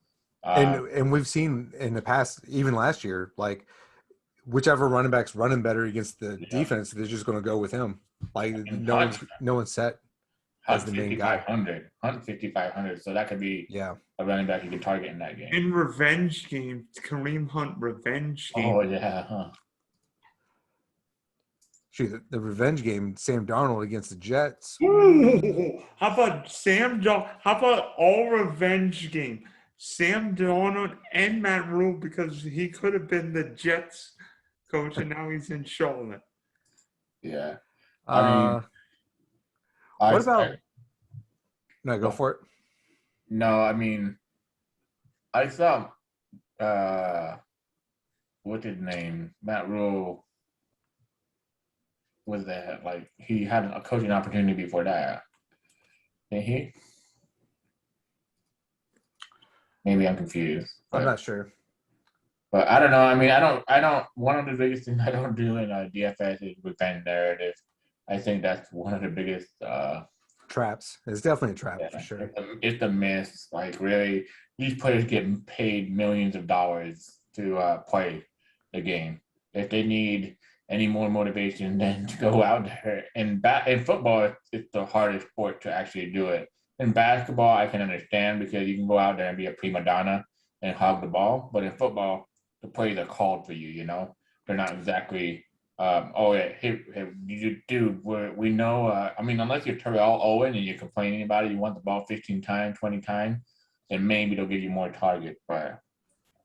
And we've seen in the past, even last year, like whichever running back's running better against the defense, they're just going to go with him. Like no one's set as the main guy. Hunt 5,500, so that could be a running back you can target in that game. In revenge game, Kareem Hunt revenge game. Oh yeah, huh? Shoot, the revenge game, Sam Darnold against the Jets. Ooh, how about How about all revenge game? Sam Darnold and Matt Rule, because he could have been the Jets coach and now he's in Charlotte. Yeah. What about – no, go for it. No, I mean, I thought what's his name? Matt Rule was that, like, he had a coaching opportunity before that. Didn't he? Maybe I'm confused. I'm not sure. But I don't know. I mean, I don't. One of the biggest things I don't do in DFS is revenge narrative. I think that's one of the biggest traps. It's definitely a trap for sure. It's a miss. Like, really, these players get paid millions of dollars to play the game. If they need any more motivation than to go out there, in football, it's the hardest sport to actually do it. In basketball, I can understand because you can go out there and be a prima donna and hog the ball. But in football, the plays are called for you, They're not exactly Oh yeah, hey, dude, we know. I mean, unless you're Terrell Owen and you're complaining about it, you want the ball 15 times, 20 times, then maybe they'll give you more targets. But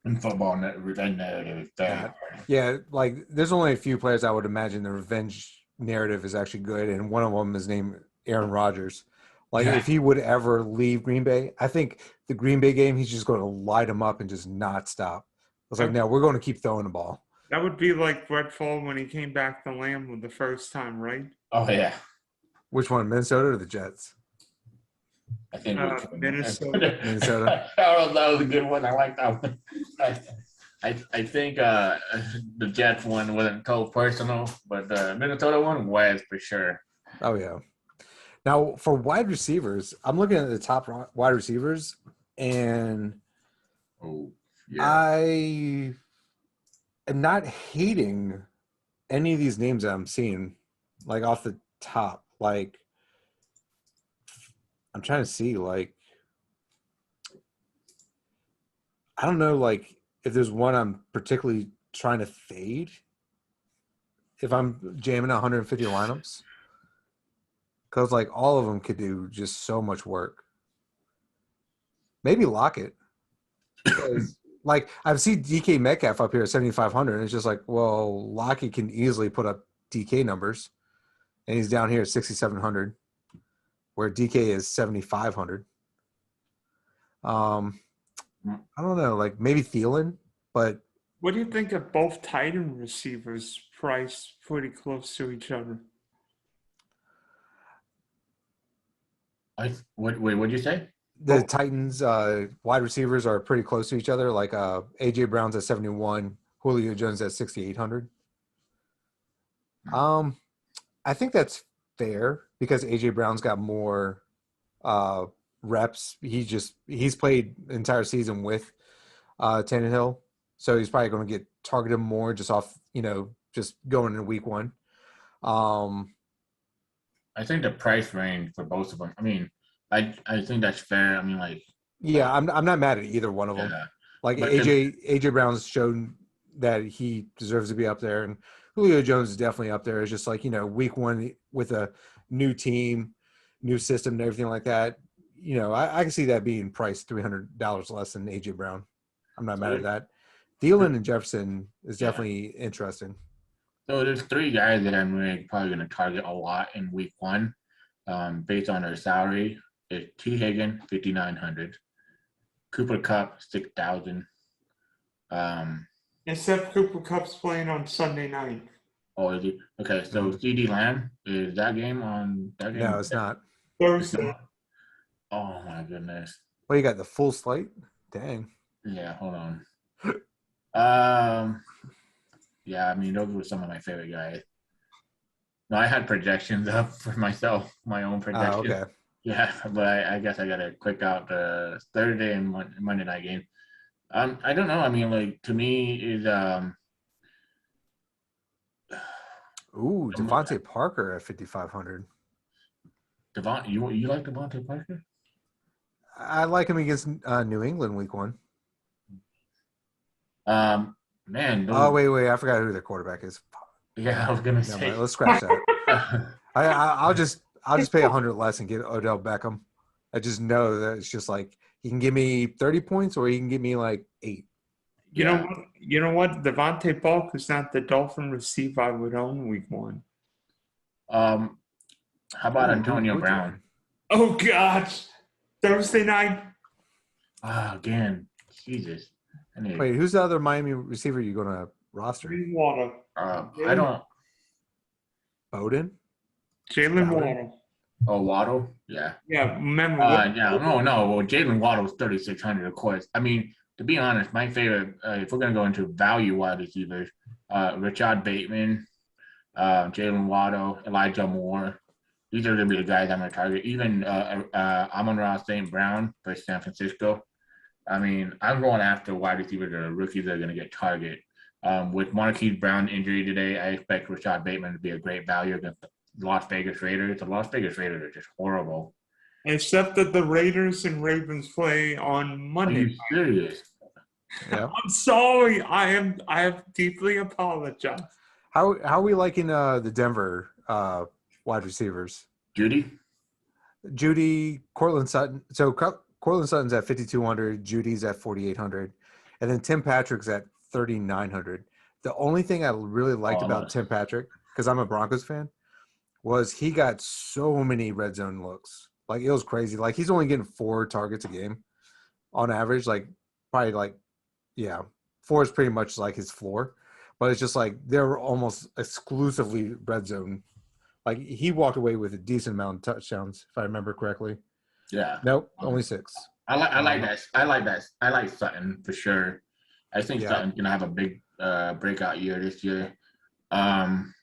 in football, revenge narrative is very hard. Yeah, like there's only a few players I would imagine the revenge narrative is actually good, and one of them is named Aaron Rodgers. Like if he would ever leave Green Bay, I think the Green Bay game he's just going to light him up and just not stop. I was like, no, we're going to keep throwing the ball. That would be like Brett Favre when he came back to Lambeau the first time, right? Oh yeah. Which one, Minnesota or the Jets? I think Minnesota. Minnesota. That was a good one. I like that one. I think the Jets one wasn't totally personal, but the Minnesota one was for sure. Oh yeah. Now for wide receivers, I'm looking at the top wide receivers, and I am not hating any of these names that I'm seeing, like off the top. Like I'm trying to see, like I don't know, like if there's one I'm particularly trying to fade. If I'm jamming 150 lineups, because like all of them could do just so much work. Maybe Lockett. Because like I've seen DK Metcalf up here at 7,500, and it's just like, well, Lockett can easily put up DK numbers, and he's down here at 6,700, where DK is 7,500. I don't know, like maybe Thielen, but what do you think of both tight end receivers priced pretty close to each other? What'd you say? The Titans wide receivers are pretty close to each other. Like AJ Brown's at 71, Julio Jones at 6,800. I think that's fair because AJ Brown's got more reps. He's played the entire season with Tannehill, so he's probably going to get targeted more just off, just going in week one. I think the price range for both of them. I mean, I think that's fair. I mean, like, yeah, I'm not mad at either one of them. Yeah. Like But AJ Brown's shown that he deserves to be up there, and Julio Jones is definitely up there. It's just like, week one with a new team, new system, and everything like that. I can see that being priced $300 less than AJ Brown. I'm not mad at that. Thielen and Jefferson is definitely interesting. So there's three guys that I'm really probably going to target a lot in week one, based on their salary. It's T. Higgins, 5,900. Cooper Kupp, 6,000. Except Cooper Kupp's playing on Sunday night. Oh, is he? Okay, so CD Lamb, is that game on that game? No, it's not. Thursday. Oh my goodness. Well, you got the full slate? Dang. Yeah, hold on. Yeah, I mean, those were some of my favorite guys. No, I had projections up for myself, my own projections. Oh, okay. Yeah, but I guess I got to click out the Thursday and Monday night game. I don't know. I mean, like, to me is Ooh, Devontae Parker at 5,500. You like Devontae Parker? I like him against New England week one. Man. Oh, wait. I forgot who their quarterback is. Yeah, I was gonna say. Let's scratch that. I'll just pay 100 less and get Odell Beckham. I just know that it's just like he can give me 30 points or he can give me like 8. You know what? Devontae Parker's not the Dolphin receiver I would own week one. How about Antonio Brown? Oh gosh, Thursday night. Again, Jesus. Wait, who's the other Miami receiver you're gonna roster? Water. I don't. Bowden? Jalen Waddle. Oh, Waddle? Yeah. Yeah, remember. Yeah, no. Well, Jalen Waddle's 3,600, of course. I mean, to be honest, my favorite, if we're going to go into value wide receivers, Rashad Bateman, Jalen Waddle, Elijah Moore. These are going to be the guys I'm going to target. Even Amon-Ra St. Brown for San Francisco. I mean, I'm going after wide receivers or rookies that are going to get target. With Marquise Brown injury today, I expect Rashad Bateman to be a great value against the Las Vegas Raiders. The Las Vegas Raiders are just horrible. Except that the Raiders and Ravens play on Monday. Are you serious? Yeah. I'm sorry. I have deeply apologized. How are we liking the Denver wide receivers? Judy, Cortland Sutton. So Cortland Sutton's at 5,200, Judy's at 4,800, and then Tim Patrick's at 3,900. The only thing I really liked about Tim Patrick, because I'm a Broncos fan, was he got so many red zone looks. Like, it was crazy. Like, he's only getting 4 targets a game on average. Like, probably like, yeah, 4 is pretty much like his floor. But it's just like they're almost exclusively red zone. Like, he walked away with a decent amount of touchdowns, if I remember correctly. Yeah. Nope, only 6. I like that. I like Sutton for sure. I think Sutton's gonna have a big breakout year this year.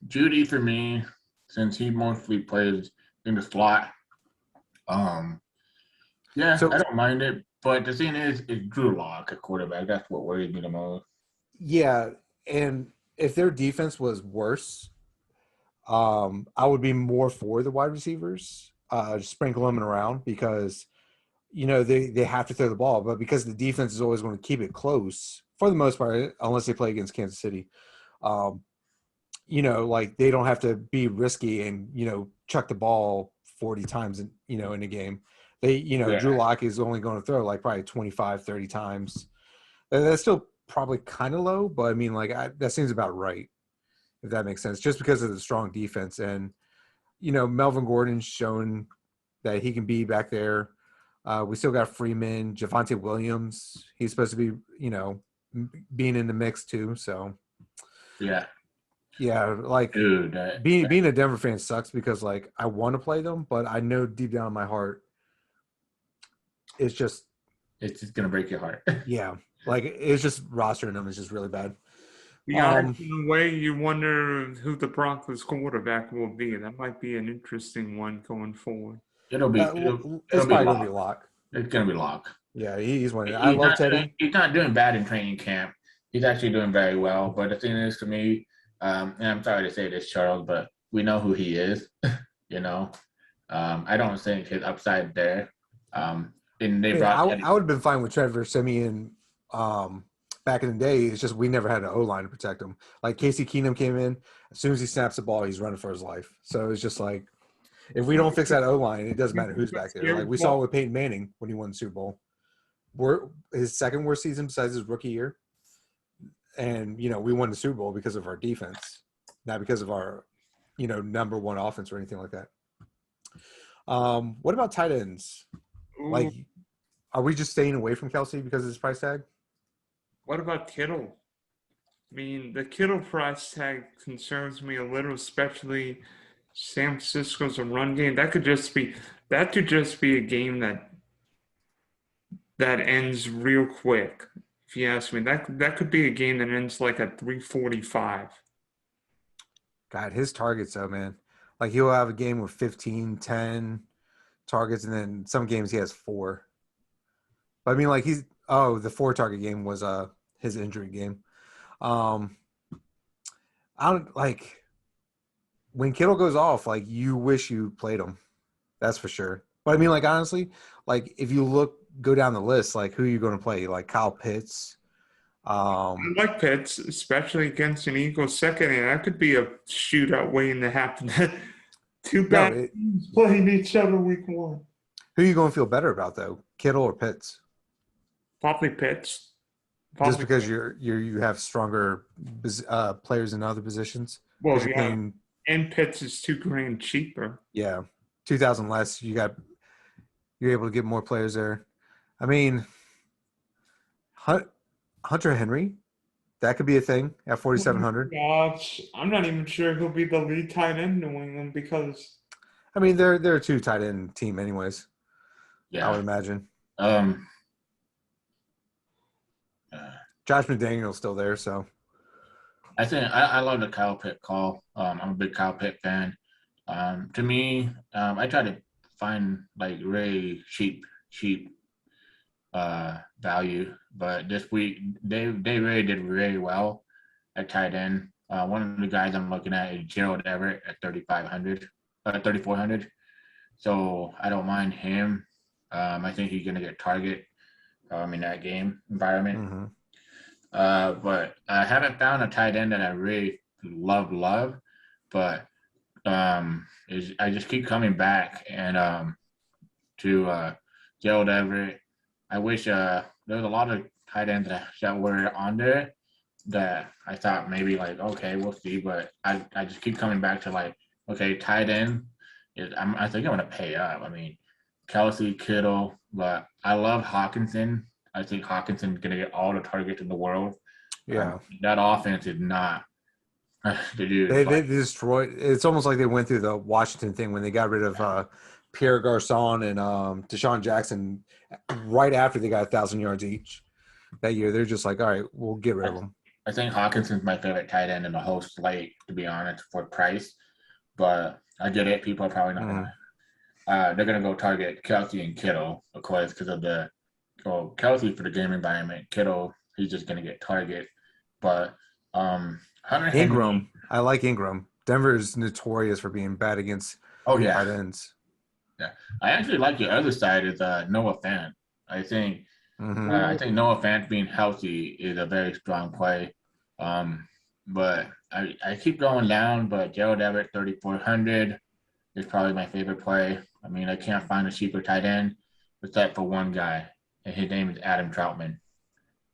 Judy for me, since he mostly plays in the slot. So, I don't mind it. But the thing is, it's Drew Lock at quarterback. That's what worries me the most. Yeah, and if their defense was worse, I would be more for the wide receivers, sprinkle them around because, they have to throw the ball. But because the defense is always going to keep it close for the most part, unless they play against Kansas City, like they don't have to be risky and, chuck the ball 40 times, in a game. Drew Lock is only going to throw like probably 25, 30 times. That's still probably kind of low, but I mean, like that seems about right, if that makes sense, just because of the strong defense. And, Melvin Gordon's shown that he can be back there. We still got Freeman, Javonte Williams. He's supposed to be, being in the mix too. So, yeah, like dude, being a Denver fan sucks because like I want to play them, but I know deep down in my heart, it's just gonna break your heart. Yeah, like it's just rostering them is just really bad. Yeah, in a way, you wonder who the Broncos quarterback will be. That might be an interesting one going forward. It's probably going to be Lock. It's going to be Lock. Yeah, he's one. I love Teddy. He's not doing bad in training camp. He's actually doing very well. But the thing is, to me, and I'm sorry to say this, Charles, but we know who he is. I don't think his upside there. I would have been fine with Trevor Siemian back in the day. It's just we never had an O-line to protect him. Like Casey Keenum came in, as soon as he snaps the ball, he's running for his life. So it's just like, if we don't fix that O-line, it doesn't matter who's back there. Like we saw with Peyton Manning when he won the Super Bowl. His second worst season besides his rookie year. And, we won the Super Bowl because of our defense, not because of our, number one offense or anything like that. What about tight ends? Ooh. Like, are we just staying away from Kelce because of his price tag? What about Kittle? I mean, the Kittle price tag concerns me a little, especially San Francisco's a run game. That could just be a game that ends real quick. If you ask me, that could be a game that ends like at 3:45. God, his targets though, man. Like he'll have a game with 15, 10 targets, and then some games he has 4. But I mean, like the 4-target game was his injury game. I don't like when Kittle goes off, like you wish you played him. That's for sure. But I mean, like honestly, like if you go down the list, like who are you going to play? Like Kyle Pitts. I like Pitts, especially against an Eagles secondary. That could be a shootout waiting to happen. Two bad teams playing each other week 1. Who are you going to feel better about though, Kittle or Pitts? Probably Pitts. Just because you have stronger players in other positions. Well, yeah. And Pitts is $2,000 cheaper. Yeah, 2,000 less. You're able to get more players there. I mean, Hunter Henry, that could be a thing at 4,700. Gosh, I'm not even sure he'll be the lead tight end in New England because. I mean, they're a 2 tight end team, anyways. Yeah, I would imagine. Josh McDaniel's still there, so. I think I love the Kyle Pitt call. I'm a big Kyle Pitt fan. To me, I try to find like really cheap value, but this week they really did really well at tight end. One of the guys I'm looking at is Gerald Everett at 3,400. So I don't mind him. I think he's gonna get target in that game environment. Mm-hmm. But I haven't found a tight end that I really love, but I just keep coming back and to Gerald Everett. I wish there was a lot of tight ends that were on there that I thought maybe like, okay, we'll see, but I just keep coming back to like, okay, tight end I think I'm gonna pay up. I mean, Kelce, Kittle, but I love Hawkinson. I think Hawkinson's gonna get all the targets in the world. Yeah. That offense is not They destroyed. It's almost like they went through the Washington thing when they got rid of Pierre Garcon and Deshaun Jackson right after they got 1,000 yards each that year. They're just like, all right, we'll get rid of them. I think Hawkinson's my favorite tight end in the whole slate, to be honest, for price. But I get it. People are probably not gonna. They're gonna go target Kelce and Kittle, of course, because of Kelce for the game environment. Kittle, he's just gonna get target. But Hunter Ingram, Henry, I like Ingram. Denver is notorious for being bad against tight ends. Yeah, I actually like the other side is Noah Fant. I think Noah Fant being healthy is a very strong play. But I keep going down, but Gerald Everett 3,400 is probably my favorite play. I mean, I can't find a cheaper tight end except for one guy, and his name is Adam Troutman.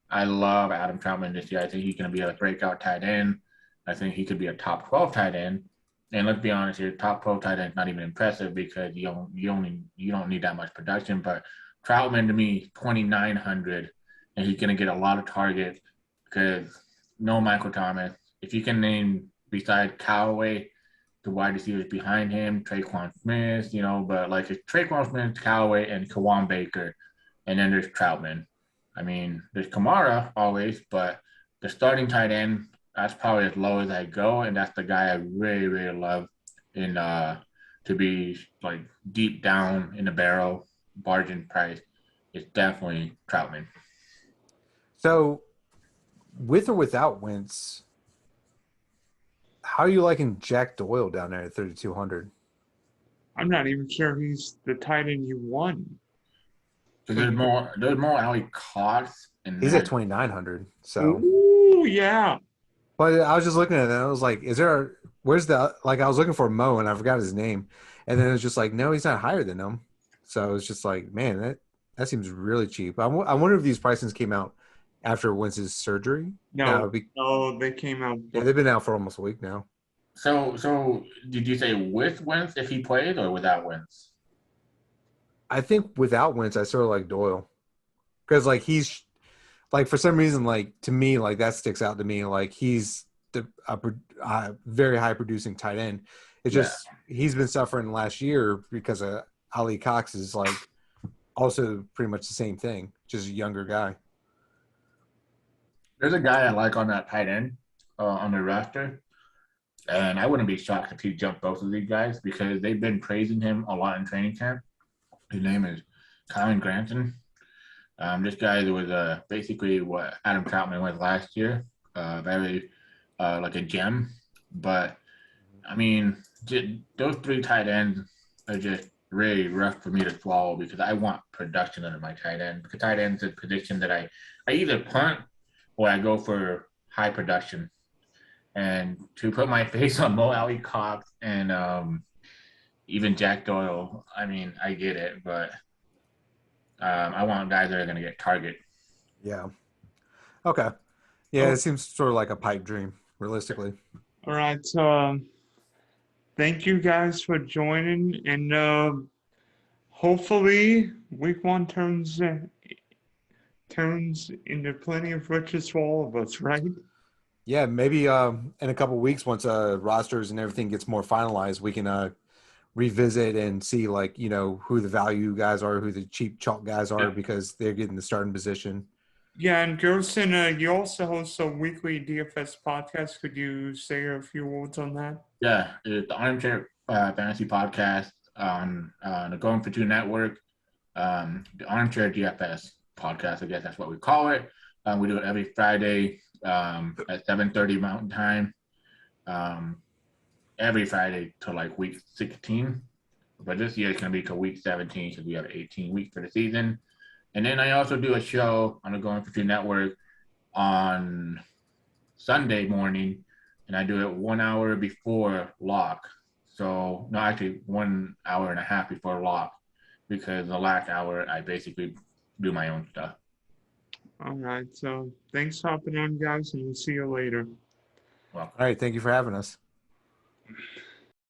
I love Adam Troutman this year. I think he's going to be a breakout tight end. I think he could be a top 12 tight end. And let's be honest here, top 12 tight end is not even impressive because you don't need that much production. But Troutman to me, 2,900, and he's going to get a lot of targets because no Michael Thomas. If you can name besides Callaway, the wide receivers behind him, Traquan Smith, but like it's Traquan Smith, Callaway, and Kawan Baker, and then there's Troutman. I mean, there's Kamara always, but the starting tight end, that's probably as low as I go, and that's the guy I really, really love to be like deep down in the barrel, bargain price. It's definitely Troutman. So, with or without Wentz, how are you liking Jack Doyle down there at 3,200? I'm not even sure he's the tight end you won. So there's more Ali Cox, and he's at 2,900. So, ooh, yeah. But I was just looking at it, and I was like, where's the, like, I was looking for Mo, and I forgot his name. And then it was just like, no, he's not higher than him. So it was just like, man, that seems really cheap. I wonder if these pricings came out after Wentz's surgery. No, they came out. Yeah, they've been out for almost a week now. So did you say with Wentz if he plays or without Wentz? I think without Wentz, I sort of like Doyle. Because, like, he's – like, for some reason, like, to me, like, that sticks out to me. Like, he's a very high-producing tight end. It's just he's been suffering last year because of Ali Cox is, like, also pretty much the same thing, just a younger guy. There's a guy I like on that tight end on the roster, and I wouldn't be shocked if he jumped both of these guys because they've been praising him a lot in training camp. His name is Colin Granson. This guy was basically what Adam Troutman was last year, very like a gem. But, I mean, those three tight ends are just really rough for me to swallow because I want production under my tight end. Because tight end is a position that I either punt or I go for high production. And to put my face on Mo Alley Cox and even Jack Doyle, I mean, I get it, but I want guys that are going to get target. Yeah. Okay. Yeah, it seems sort of like a pipe dream, realistically. All right. So thank you guys for joining. And hopefully week one turns into plenty of riches for all of us, right? Yeah, maybe in a couple of weeks, once rosters and everything gets more finalized, we can revisit and see, like, who the value guys are, who the cheap chalk guys are, because they're getting the starting position. Yeah, and Gerson, you also host a weekly DFS podcast. Could you say a few words on that? Yeah, it's the Armchair Fantasy Podcast on the Going for Two Network. The Armchair DFS Podcast, I guess that's what we call it. We do it every Friday at 7:30 Mountain Time. Every Friday till like week 16. But this year it's going to be till week 17 because we have 18 weeks for the season. And then I also do a show on the Going for Two Network on Sunday morning, and and I do it 1 hour before lock. So no, actually 1 hour and a half before lock, because the last hour I basically do my own stuff. All right. So thanks for hopping on, guys, and we'll see you later. Well, All right. Thank you for having us.